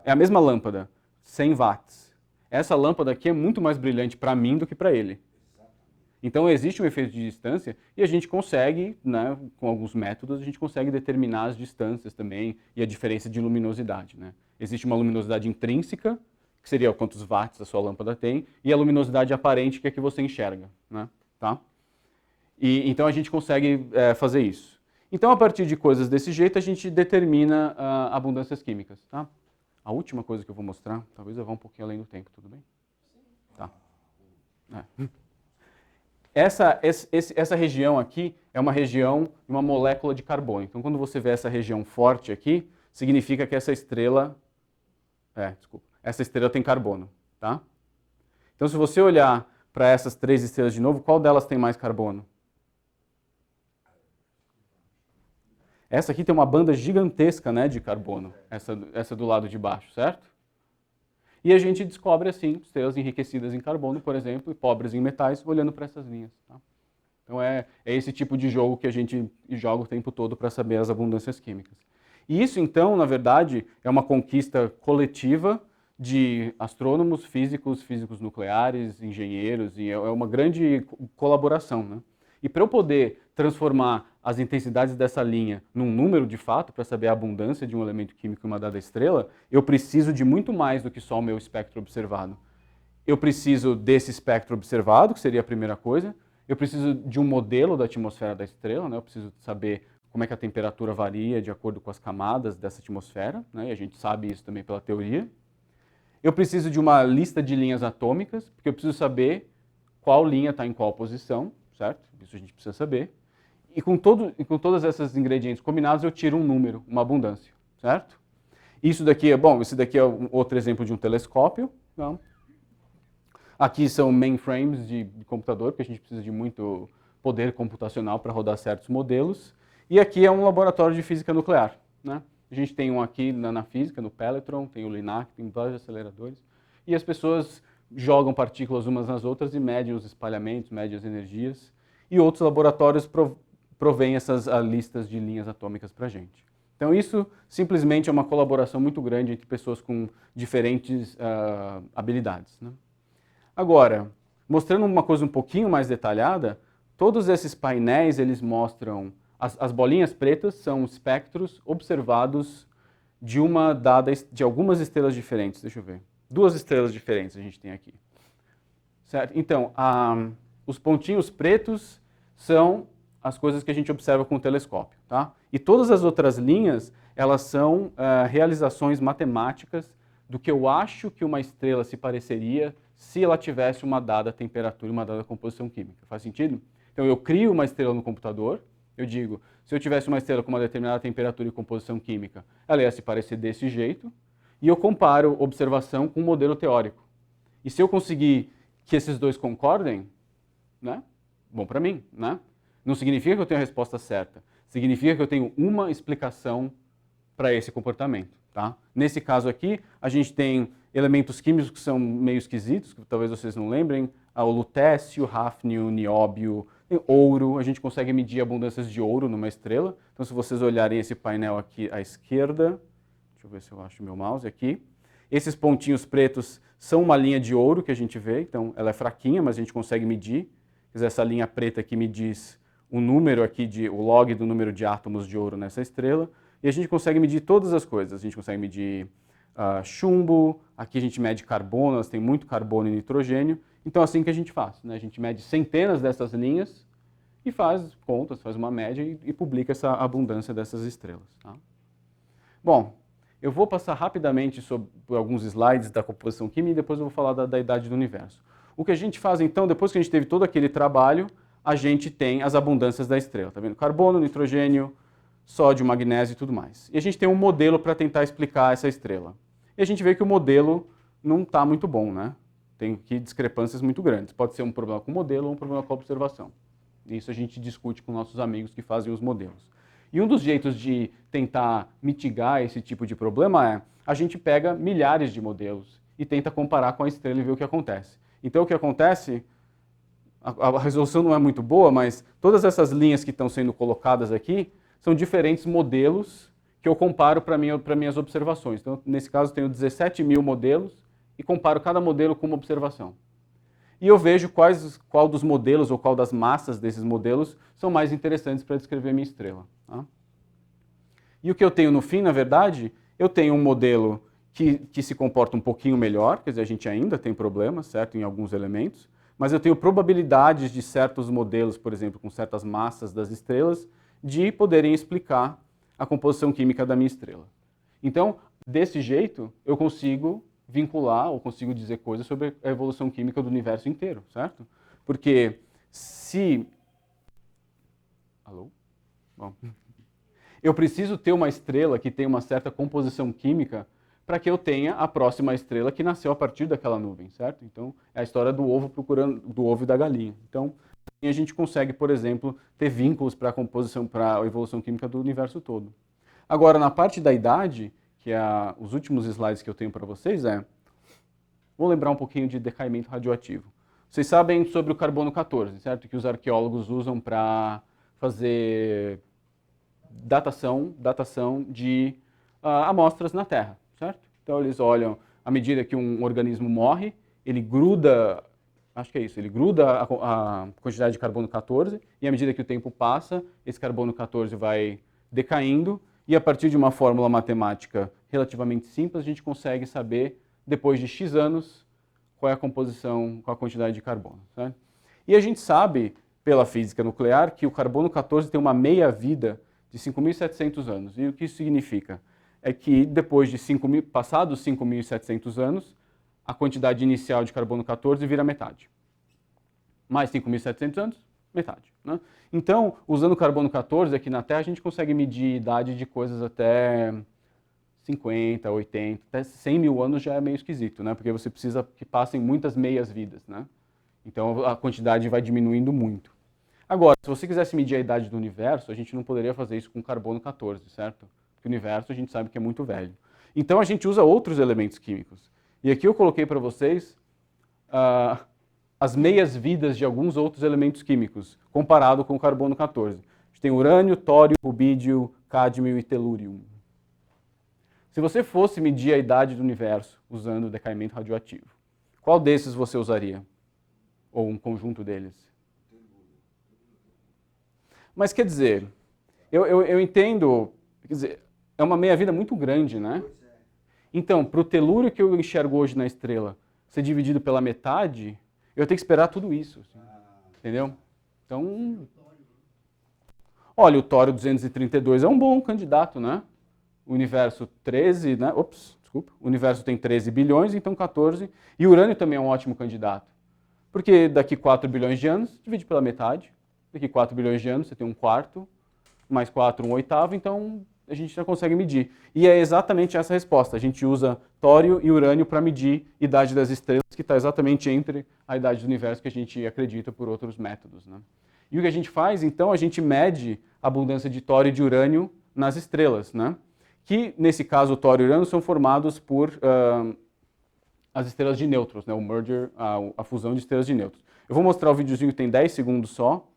É a mesma lâmpada, 100 watts. Essa lâmpada aqui é muito mais brilhante para mim do que para ele. Então existe um efeito de distância e a gente consegue, né, com alguns métodos, a gente consegue determinar as distâncias também e a diferença de luminosidade, né? Existe uma luminosidade intrínseca, que seria quantos watts a sua lâmpada tem, e a luminosidade aparente, que é que você enxerga, né? Tá? E então a gente consegue fazer isso. Então, a partir de coisas desse jeito, a gente determina abundâncias químicas, tá? A última coisa que eu vou mostrar, talvez eu vá um pouquinho além do tempo, tudo bem? Tá. Essa região aqui é uma região, uma molécula de carbono. Então, quando você vê essa região forte aqui, significa que essa estrela tem carbono, tá? Então, se você olhar para essas 3 estrelas de novo, qual delas tem mais carbono? Essa aqui tem uma banda gigantesca, né, de carbono, essa do lado de baixo, certo? E a gente descobre, assim, estrelas enriquecidas em carbono, por exemplo, e pobres em metais, olhando para essas linhas. Tá? Então é esse tipo de jogo que a gente joga o tempo todo para saber as abundâncias químicas. E isso, então, na verdade, é uma conquista coletiva de astrônomos, físicos nucleares, engenheiros, e é uma grande colaboração, né? E para eu poder transformar as intensidades dessa linha num número de fato, para saber a abundância de um elemento químico em uma dada estrela, eu preciso de muito mais do que só o meu espectro observado. Eu preciso desse espectro observado, que seria a primeira coisa. Eu preciso de um modelo da atmosfera da estrela, né? Eu preciso saber como é que a temperatura varia de acordo com as camadas dessa atmosfera, né? E a gente sabe isso também pela teoria. Eu preciso de uma lista de linhas atômicas, porque eu preciso saber qual linha está em qual posição, certo? Isso a gente precisa saber. E com todos esses ingredientes combinados, eu tiro um número, uma abundância, certo? Isso daqui esse daqui é outro exemplo de um telescópio. Então, aqui são mainframes de computador, porque a gente precisa de muito poder computacional para rodar certos modelos. E aqui é um laboratório de física nuclear, né? A gente tem um aqui na física, no Peletron, tem o LINAC, tem vários aceleradores. E as pessoas jogam partículas umas nas outras e medem os espalhamentos, medem as energias. E outros laboratórios provêm essas listas de linhas atômicas para a gente. Então isso simplesmente é uma colaboração muito grande entre pessoas com diferentes habilidades, né? Agora, mostrando uma coisa um pouquinho mais detalhada, todos esses painéis eles mostram, as bolinhas pretas são espectros observados de algumas estrelas diferentes. Deixa eu ver. 2 estrelas diferentes a gente tem aqui. Certo? Então, os pontinhos pretos são as coisas que a gente observa com o telescópio, tá? E todas as outras linhas, elas são realizações matemáticas do que eu acho que uma estrela se pareceria se ela tivesse uma dada temperatura e uma dada composição química. Faz sentido? Então eu crio uma estrela no computador, eu digo, se eu tivesse uma estrela com uma determinada temperatura e composição química, ela ia se parecer desse jeito, e eu comparo observação com um modelo teórico. E se eu conseguir que esses dois concordem, né? Bom para mim, né? Não significa que eu tenho a resposta certa, significa que eu tenho uma explicação para esse comportamento, tá? Nesse caso aqui, a gente tem elementos químicos que são meio esquisitos, que talvez vocês não lembrem, o lutécio, hafnio, nióbio, ouro, a gente consegue medir abundâncias de ouro numa estrela. Então, se vocês olharem esse painel aqui à esquerda, deixa eu ver se eu acho o meu mouse aqui, esses pontinhos pretos são uma linha de ouro que a gente vê, então ela é fraquinha, mas a gente consegue medir. Quer dizer, essa linha preta aqui me diz o número aqui, o log do número de átomos de ouro nessa estrela, e a gente consegue medir todas as coisas. A gente consegue medir chumbo, aqui a gente mede carbono, elas têm muito carbono e nitrogênio. Então é assim que a gente faz, né? A gente mede centenas dessas linhas e faz contas, faz uma média e publica essa abundância dessas estrelas, tá? Bom, eu vou passar rapidamente sobre alguns slides da composição química e depois eu vou falar da idade do universo. O que a gente faz então, depois que a gente teve todo aquele trabalho, a gente tem as abundâncias da estrela, tá vendo? Carbono, nitrogênio, sódio, magnésio e tudo mais. E a gente tem um modelo para tentar explicar essa estrela. E a gente vê que o modelo não está muito bom, né? Tem aqui discrepâncias muito grandes. Pode ser um problema com o modelo ou um problema com a observação. Isso a gente discute com nossos amigos que fazem os modelos. E um dos jeitos de tentar mitigar esse tipo de problema é a gente pega milhares de modelos e tenta comparar com a estrela e ver o que acontece. Então o que acontece, a resolução não é muito boa, mas todas essas linhas que estão sendo colocadas aqui são diferentes modelos que eu comparo para minhas observações. Então, nesse caso, eu tenho 17 mil modelos e comparo cada modelo com uma observação. E eu vejo qual dos modelos ou qual das massas desses modelos são mais interessantes para descrever a minha estrela, tá? E o que eu tenho no fim, na verdade, eu tenho um modelo que se comporta um pouquinho melhor, quer dizer, a gente ainda tem problemas, certo, em alguns elementos, mas eu tenho probabilidades de certos modelos, por exemplo, com certas massas das estrelas, de poderem explicar a composição química da minha estrela. Então, desse jeito, eu consigo vincular ou consigo dizer coisas sobre a evolução química do universo inteiro, certo? Porque se... Alô? Bom. Eu preciso ter uma estrela que tem uma certa composição química para que eu tenha a próxima estrela que nasceu a partir daquela nuvem, certo? Então, é a história do ovo procurando do ovo e da galinha. Então, a gente consegue, por exemplo, ter vínculos para a composição, para a evolução química do universo todo. Agora, na parte da idade, que é os últimos slides que eu tenho para vocês, vou lembrar um pouquinho de decaimento radioativo. Vocês sabem sobre o carbono 14, certo? Que os arqueólogos usam para fazer datação de amostras na Terra, certo? Então eles olham, à medida que um organismo morre, ele gruda, acho que é isso, ele gruda a quantidade de carbono 14 e à medida que o tempo passa, esse carbono 14 vai decaindo e a partir de uma fórmula matemática relativamente simples, a gente consegue saber, depois de X anos, qual é a composição, qual a quantidade de carbono, certo? E a gente sabe, pela física nuclear, que o carbono 14 tem uma meia-vida de 5.700 anos. E o que isso significa? É que depois de passados 5.700 anos, a quantidade inicial de carbono 14 vira metade. Mais 5.700 anos, metade, né? Então, usando o carbono 14 aqui na Terra, a gente consegue medir a idade de coisas até 50, 80, até 100 mil anos já é meio esquisito, né? Porque você precisa que passem muitas meias-vidas, né? Então, a quantidade vai diminuindo muito. Agora, se você quisesse medir a idade do universo, a gente não poderia fazer isso com carbono 14, certo? Porque o universo a gente sabe que é muito velho. Então a gente usa outros elementos químicos. E aqui eu coloquei para vocês as meias-vidas de alguns outros elementos químicos, comparado com o carbono 14. A gente tem urânio, tório, rubídio, cádmio e telúrio. Se você fosse medir a idade do universo usando o decaimento radioativo, qual desses você usaria? Ou um conjunto deles? Mas quer dizer, eu entendo, quer dizer, é uma meia-vida muito grande, né? Então, para o telúrio que eu enxergo hoje na estrela ser dividido pela metade, eu tenho que esperar tudo isso, assim, entendeu? Então, olha, o tório 232 é um bom candidato, né? O universo 13, né? O universo tem 13 bilhões, então 14. E o urânio também é um ótimo candidato. Porque daqui 4 bilhões de anos, divide pela metade. Daqui 4 bilhões de anos, você tem um quarto, mais 4, um oitavo, então a gente já consegue medir. E é exatamente essa a resposta. A gente usa tório e urânio para medir a idade das estrelas, que está exatamente entre a idade do universo que a gente acredita por outros métodos, né? E o que a gente faz, então, a gente mede a abundância de tório e de urânio nas estrelas, né? Que, nesse caso, o tório e o urânio são formados por as estrelas de nêutrons, né? O merger, a fusão de estrelas de nêutrons. Eu vou mostrar o videozinho que tem 10 segundos só,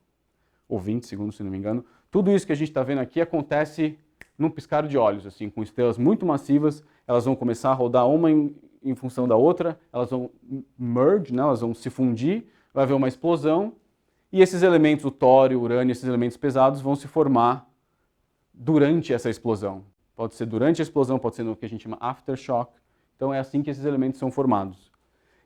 ou 20 segundos, se não me engano. Tudo isso que a gente está vendo aqui acontece num piscar de olhos, assim, com estrelas muito massivas, elas vão começar a rodar uma em função da outra, elas vão merge, né? Elas vão se fundir, vai haver uma explosão, e esses elementos, o tório, o urânio, esses elementos pesados, vão se formar durante essa explosão. Pode ser durante a explosão, pode ser no que a gente chama aftershock. Então é assim que esses elementos são formados.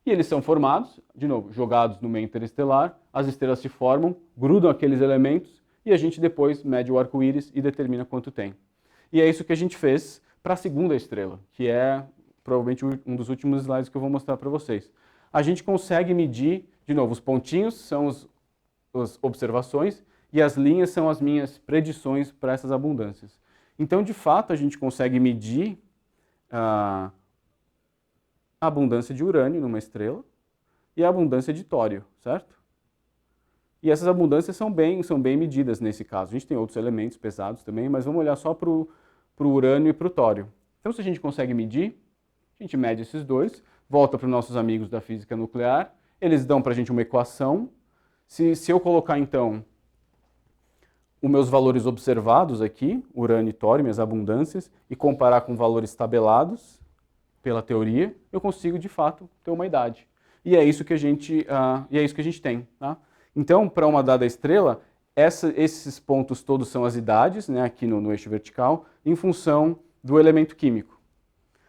E eles são formados, de novo, jogados no meio interestelar, as estrelas se formam, grudam aqueles elementos e a gente depois mede o arco-íris e determina quanto tem. E é isso que a gente fez para a segunda estrela, que é provavelmente um dos últimos slides que eu vou mostrar para vocês. A gente consegue medir, de novo, os pontinhos são as observações e as linhas são as minhas predições para essas abundâncias. Então, de fato, a gente consegue medir a abundância de urânio numa estrela e a abundância de tório, certo? E essas abundâncias são bem medidas nesse caso. A gente tem outros elementos pesados também, mas vamos olhar só para o urânio e para o tório. Então, se a gente consegue medir, a gente mede esses dois, volta para os nossos amigos da física nuclear, eles dão para a gente uma equação. Se eu colocar, então, os meus valores observados aqui, urânio e tório, minhas abundâncias, e comparar com valores tabelados pela teoria, eu consigo, de fato, ter uma idade. E é isso que a gente tem. Tá? Então, para uma dada estrela, esses pontos todos são as idades, né, aqui no eixo vertical, em função do elemento químico.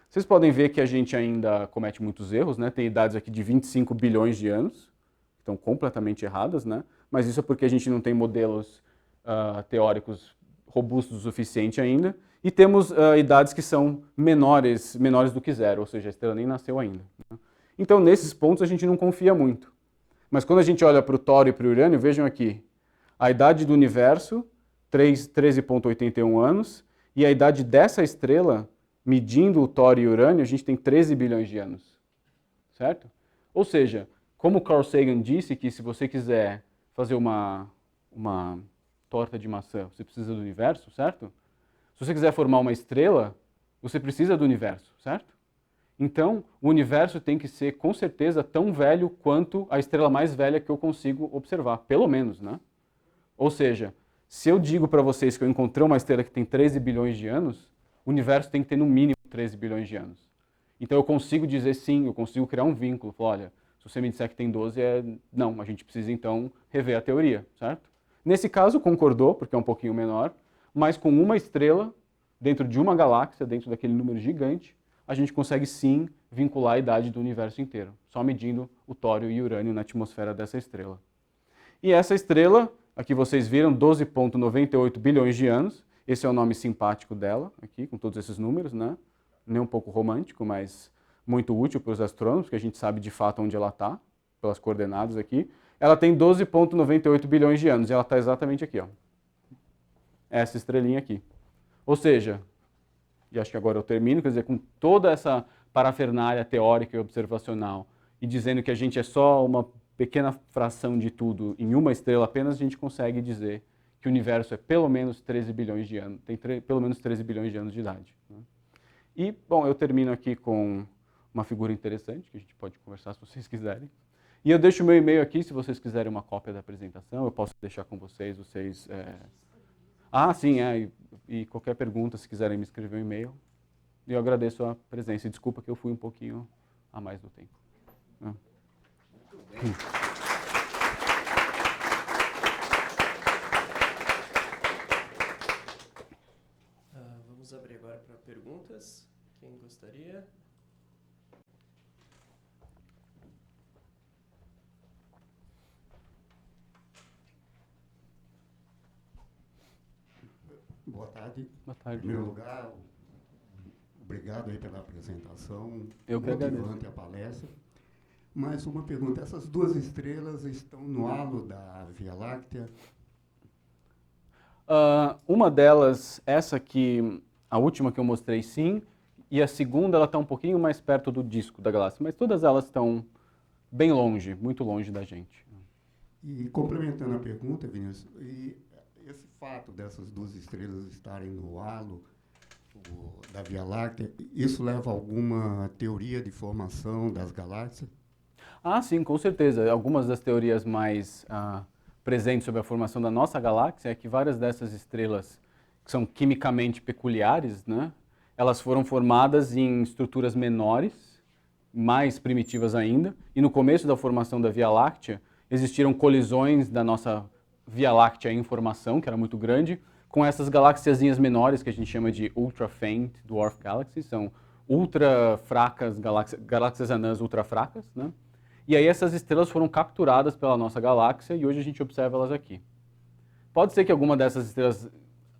Vocês podem ver que a gente ainda comete muitos erros, né? Tem idades aqui de 25 bilhões de anos, que estão completamente erradas, né? Mas isso é porque a gente não tem modelos teóricos robustos o suficiente ainda, e temos idades que são menores do que zero, ou seja, a estrela nem nasceu ainda. Né? Então, nesses pontos, a gente não confia muito. Mas quando a gente olha para o tório e para o urânio, vejam aqui, a idade do universo, 13,81 anos, e a idade dessa estrela, medindo o tório e o urânio, a gente tem 13 bilhões de anos, certo? Ou seja, como Carl Sagan disse que se você quiser fazer uma torta de maçã, você precisa do universo, certo? Se você quiser formar uma estrela, você precisa do universo, certo? Então, o universo tem que ser, com certeza, tão velho quanto a estrela mais velha que eu consigo observar, pelo menos, né? Ou seja, se eu digo para vocês que eu encontrei uma estrela que tem 13 bilhões de anos, o universo tem que ter no mínimo 13 bilhões de anos. Então eu consigo dizer sim, eu consigo criar um vínculo. Falar, olha, se você me disser que tem 12, não, a gente precisa então rever a teoria, certo? Nesse caso concordou, porque é um pouquinho menor, mas com uma estrela, dentro de uma galáxia, dentro daquele número gigante, a gente consegue sim vincular a idade do universo inteiro, só medindo o tório e o urânio na atmosfera dessa estrela. E essa estrela, aqui vocês viram, 12,98 bilhões de anos, esse é o nome simpático dela, aqui, com todos esses números, né? Nem um pouco romântico, mas muito útil para os astrônomos, porque a gente sabe de fato onde ela está, pelas coordenadas aqui. Ela tem 12,98 bilhões de anos, e ela está exatamente aqui, ó. Essa estrelinha aqui. Ou seja, e acho que agora eu termino, quer dizer, com toda essa parafernália teórica e observacional, e dizendo que a gente é só uma pequena fração de tudo em uma estrela apenas, a gente consegue dizer que o universo é pelo menos 13 bilhões de anos, tem pelo menos 13 bilhões de anos de idade. Né? E, bom, eu termino aqui com uma figura interessante, que a gente pode conversar se vocês quiserem. E eu deixo o meu e-mail aqui, se vocês quiserem uma cópia da apresentação, eu posso deixar com vocês. Ah, sim, e qualquer pergunta, se quiserem me escrever um e-mail. E eu agradeço a presença. E desculpa que eu fui um pouquinho a mais do tempo. Muito bem. Vamos abrir agora para perguntas. Quem gostaria? Boa tarde. Boa Em tarde. primeiro lugar, obrigado aí pela apresentação. Eu que agradeço. Motivante a palestra. Mais uma pergunta. Essas duas estrelas estão no halo da Via Láctea? Uma delas, essa aqui, a última que eu mostrei, sim. E a segunda, ela está um pouquinho mais perto do disco da galáxia. Mas todas elas estão bem longe, muito longe da gente. E complementando a pergunta, Vinícius, e esse fato dessas duas estrelas estarem no halo da Via Láctea, isso leva a alguma teoria de formação das galáxias? Ah, sim, com certeza. Algumas das teorias mais presentes sobre a formação da nossa galáxia é que várias dessas estrelas, que são quimicamente peculiares, né, elas foram formadas em estruturas menores, mais primitivas ainda, e no começo da formação da Via Láctea existiram colisões da nossa Via Láctea em formação, que era muito grande, com essas galáxiazinhas menores que a gente chama de ultra faint dwarf galaxies, são ultra fracas, galáxias anãs ultra fracas, né? E aí essas estrelas foram capturadas pela nossa galáxia e hoje a gente observa elas aqui. Pode ser que alguma dessas estrelas,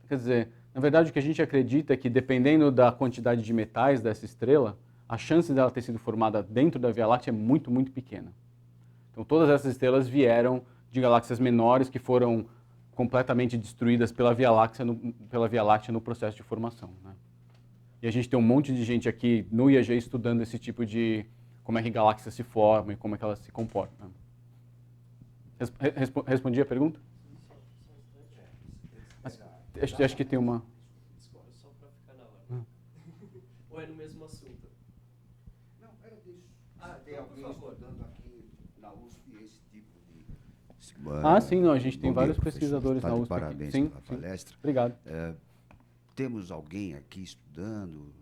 quer dizer, na verdade o que a gente acredita é que dependendo da quantidade de metais dessa estrela, a chance dela ter sido formada dentro da Via Láctea é muito, muito pequena. Então todas essas estrelas vieram de galáxias menores que foram completamente destruídas pela Via Láctea no processo de formação, né? E a gente tem um monte de gente aqui no IAG estudando esse tipo de como é que galáxias se formam e como é que elas se comportam. Respondi a pergunta? Acho que tem uma... Só para ficar na hora. Ou é no mesmo assunto? Não, era disso. Tem Então, por alguém favor. estudando aqui na USP esse tipo de... sim, não, a gente tem Bom vários dia, professor. pesquisadores Tá na de USP. parabéns Sim, pela sim. palestra. Obrigado. Temos alguém aqui estudando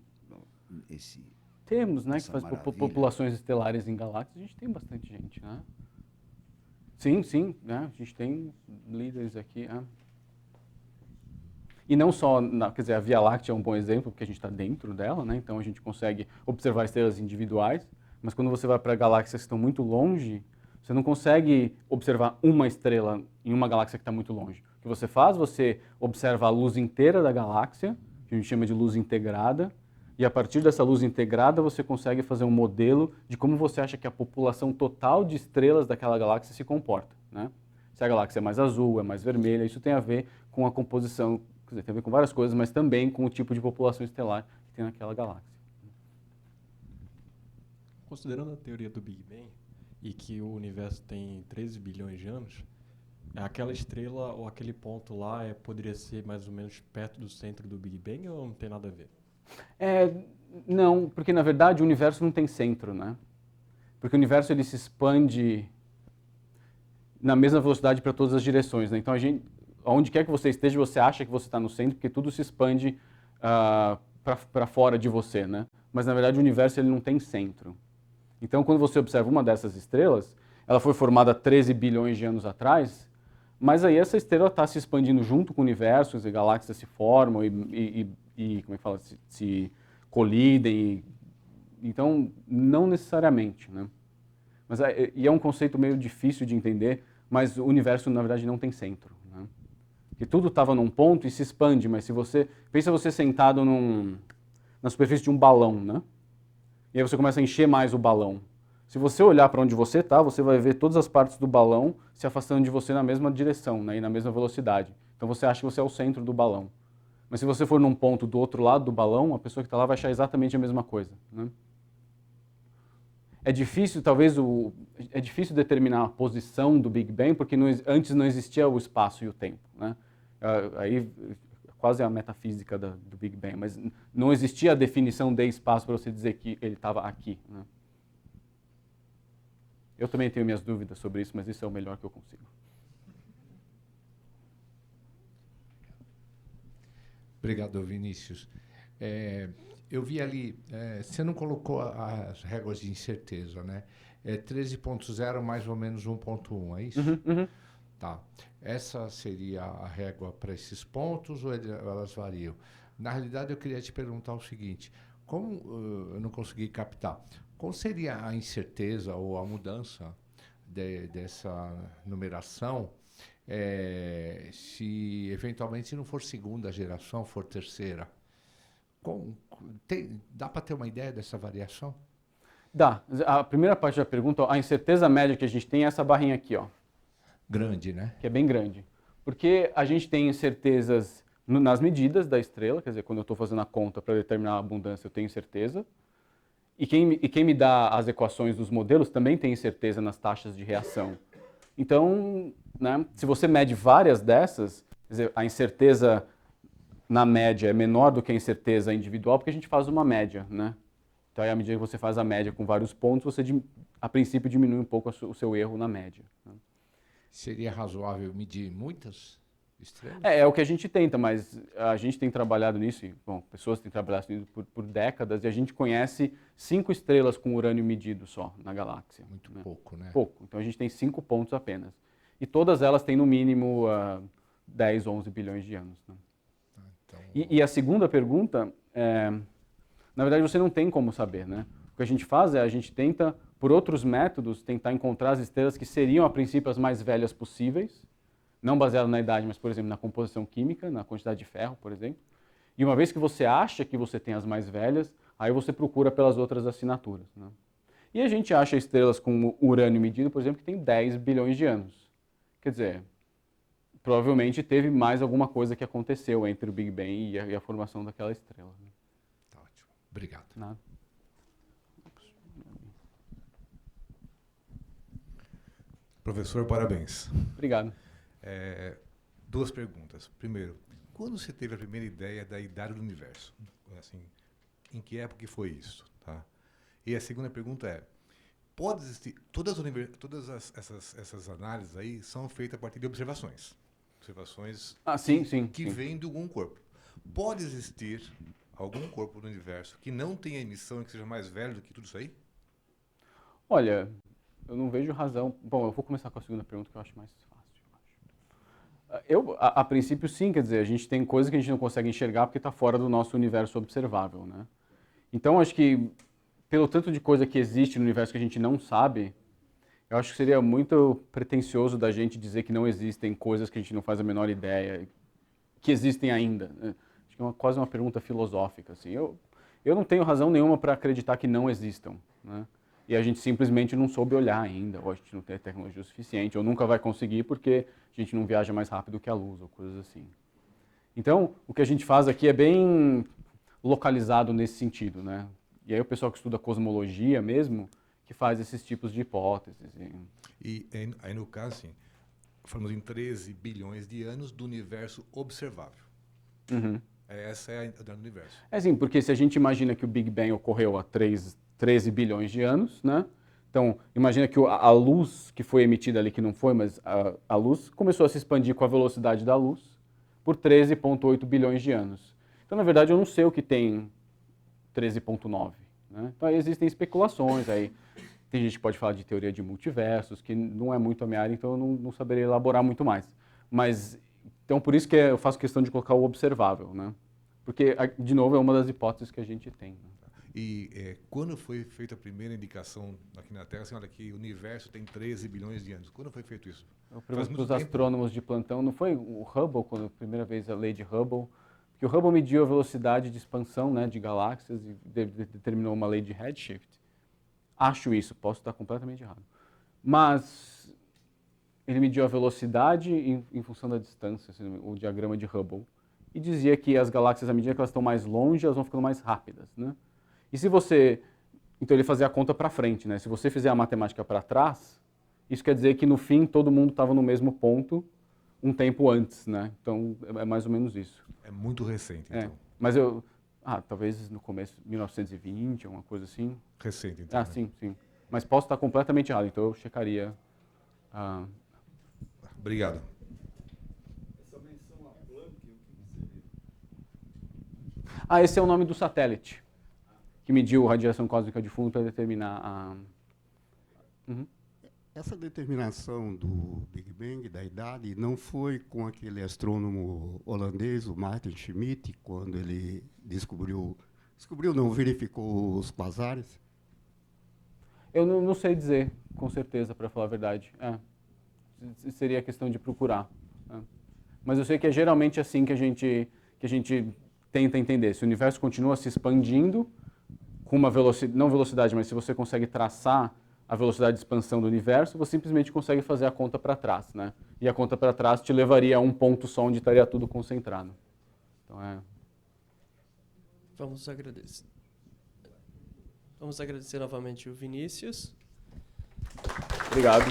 esse... Temos, né, que Essa faz maravilha. populações estelares em galáxias, a gente tem bastante gente, né? Sim, sim, né? A gente tem líderes aqui. E não só, quer dizer, a Via Láctea é um bom exemplo, porque a gente está dentro dela, né? Então a gente consegue observar estrelas individuais, mas quando você vai para galáxias que estão muito longe, você não consegue observar uma estrela em uma galáxia que está muito longe. O que você faz? Você observa a luz inteira da galáxia, que a gente chama de luz integrada, e a partir dessa luz integrada você consegue fazer um modelo de como você acha que a população total de estrelas daquela galáxia se comporta, né? Se a galáxia é mais azul, é mais vermelha, isso tem a ver com a composição, quer dizer, tem a ver com várias coisas, mas também com o tipo de população estelar que tem naquela galáxia. Considerando a teoria do Big Bang e que o universo tem 13 bilhões de anos, aquela estrela ou aquele ponto lá poderia ser mais ou menos perto do centro do Big Bang ou não tem nada a ver? Não, porque na verdade o universo não tem centro, né? Porque o universo ele se expande na mesma velocidade para todas as direções, né? Então onde quer que você esteja, você acha que você está no centro, porque tudo se expande para fora de você, né? Mas na verdade o universo ele não tem centro. Então quando você observa uma dessas estrelas, ela foi formada 13 bilhões de anos atrás, mas aí essa estrela está se expandindo junto com o universo, as galáxias se formam e como é que fala, se colidem. Então, não necessariamente, né? Mas é um conceito meio difícil de entender, mas o universo, na verdade, não tem centro, né? Que tudo estava num ponto e se expande, mas se você... Pensa você sentado na superfície de um balão, né? E aí você começa a encher mais o balão. Se você olhar para onde você está, você vai ver todas as partes do balão se afastando de você na mesma direção, né? E na mesma velocidade. Então você acha que você é o centro do balão. Mas se você for num ponto do outro lado do balão, a pessoa que está lá vai achar exatamente a mesma coisa, né? É difícil, é difícil determinar a posição do Big Bang, porque antes não existia o espaço e o tempo, né? Aí quase a metafísica do Big Bang, mas não existia a definição de espaço para você dizer que ele estava aqui, né? Eu também tenho minhas dúvidas sobre isso, mas isso é o melhor que eu consigo. Obrigado, Vinícius. Eu vi ali, você não colocou as réguas de incerteza, né? 13.0 mais ou menos 1.1, é isso? Uhum. Tá. Essa seria a régua para esses pontos ou elas variam? Na realidade, eu queria te perguntar o seguinte, como eu não consegui captar, qual seria a incerteza ou a mudança dessa numeração se eventualmente não for segunda geração, for terceira? Dá para ter uma ideia dessa variação? Dá. A primeira parte da pergunta, a incerteza média que a gente tem é essa barrinha aqui, ó. Grande, né? Que é bem grande. Porque a gente tem incertezas nas medidas da estrela, quer dizer, quando eu estou fazendo a conta para determinar a abundância, eu tenho incerteza. E quem me dá as equações dos modelos também tem incerteza nas taxas de reação. Então, né, se você mede várias dessas, quer dizer, a incerteza na média é menor do que a incerteza individual, porque a gente faz uma média, né? Então, aí, à medida que você faz a média com vários pontos, você, a princípio, diminui um pouco o seu erro na média. Né? Seria razoável medir muitas estrelas? É o que a gente tenta, mas a gente tem trabalhado nisso, e, bom, pessoas têm trabalhado nisso por décadas, e a gente conhece 5 estrelas com urânio medido só na galáxia. Muito pouco, né? Pouco. Então, a gente tem 5 pontos apenas. E todas elas têm, no mínimo, 10, 11 bilhões de anos. Né? Então... E a segunda pergunta, na verdade, você não tem como saber, né? O que a gente faz é, a gente tenta, por outros métodos, tentar encontrar as estrelas que seriam, a princípio, as mais velhas possíveis, não baseado na idade, mas, por exemplo, na composição química, na quantidade de ferro, por exemplo. E uma vez que você acha que você tem as mais velhas, aí você procura pelas outras assinaturas. Né? E a gente acha estrelas com urânio medido, por exemplo, que tem 10 bilhões de anos. Quer dizer, provavelmente teve mais alguma coisa que aconteceu entre o Big Bang e a formação daquela estrela. Né? Tá ótimo. Obrigado. Nada. Professor, parabéns. Obrigado. 2 perguntas. Primeiro, quando você teve a primeira ideia da idade do universo? Assim, em que época foi isso? Tá? E a segunda pergunta é, pode existir, essas análises aí são feitas a partir de observações. Observações Sim. que vêm de algum corpo. Pode existir algum corpo do universo que não tenha emissão e que seja mais velho do que tudo isso aí? Olha, eu não vejo razão. Bom, eu vou começar com a segunda pergunta que eu acho mais fácil. A princípio, sim, quer dizer, a gente tem coisas que a gente não consegue enxergar porque está fora do nosso universo observável, né? Então, acho que, pelo tanto de coisa que existe no universo que a gente não sabe, eu acho que seria muito pretensioso da gente dizer que não existem coisas que a gente não faz a menor ideia, que existem ainda. Né? Acho que é quase uma pergunta filosófica, assim. Eu não tenho razão nenhuma para acreditar que não existam, né? E a gente simplesmente não soube olhar ainda, ou a gente não tem tecnologia suficiente, ou nunca vai conseguir porque a gente não viaja mais rápido que a luz, ou coisas assim. Então, o que a gente faz aqui é bem localizado nesse sentido, né? E aí o pessoal que estuda cosmologia mesmo, que faz esses tipos de hipóteses. E aí, no caso, assim, falamos em 13 bilhões de anos do universo observável. Uhum. Essa é a idade do universo. Sim, porque se a gente imagina que o Big Bang ocorreu há 13 bilhões de anos, né? Então, imagina que a luz que foi emitida ali, que não foi, mas a luz começou a se expandir com a velocidade da luz por 13,8 bilhões de anos. Então, na verdade, eu não sei o que tem 13,9. Né? Então, aí existem especulações, aí tem gente que pode falar de teoria de multiversos, que não é muito a minha área, então eu não saberia elaborar muito mais. Mas, então, por isso que eu faço questão de colocar o observável, né? Porque, de novo, é uma das hipóteses que a gente tem. Né? E quando foi feita a primeira indicação aqui na Terra, assim, olha que o universo tem 13 bilhões de anos. Quando foi feito isso? Eu pergunto para os astrônomos de plantão, não foi o Hubble, quando a primeira vez a lei de Hubble, que o Hubble mediu a velocidade de expansão, né, de galáxias e determinou uma lei de redshift? Acho isso, posso estar completamente errado. Mas ele mediu a velocidade em função da distância, assim, o diagrama de Hubble, e dizia que as galáxias, à medida que elas estão mais longe, elas vão ficando mais rápidas, né? E se você... Então ele fazia a conta para frente, né? Se você fizer a matemática para trás, isso quer dizer que no fim todo mundo estava no mesmo ponto um tempo antes, né? Então é mais ou menos isso. É muito recente, então. Mas talvez no começo, 1920, alguma coisa assim. Recente, então. Sim. Mas posso estar completamente errado, então eu checaria. Obrigado. Esse é o nome do satélite que mediu a radiação cósmica de fundo para determinar a... Essa determinação do Big Bang, da idade, não foi com aquele astrônomo holandês, o Maarten Schmidt, quando ele verificou os quasares? Eu não sei dizer, com certeza, para falar a verdade. Seria questão de procurar. Mas eu sei que é geralmente assim que a gente tenta entender. Se o universo continua se expandindo, com uma velocidade, não velocidade, mas se você consegue traçar a velocidade de expansão do universo, você simplesmente consegue fazer a conta para trás, né? E a conta para trás te levaria a um ponto só onde estaria tudo concentrado. Então Vamos agradecer novamente o Vinícius. Obrigado.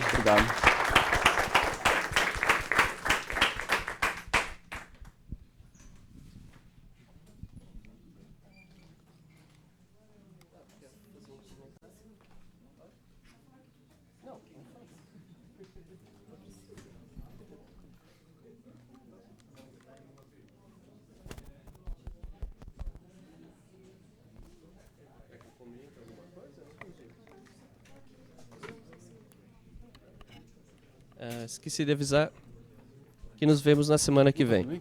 Esqueci de avisar que nos vemos na semana que vem.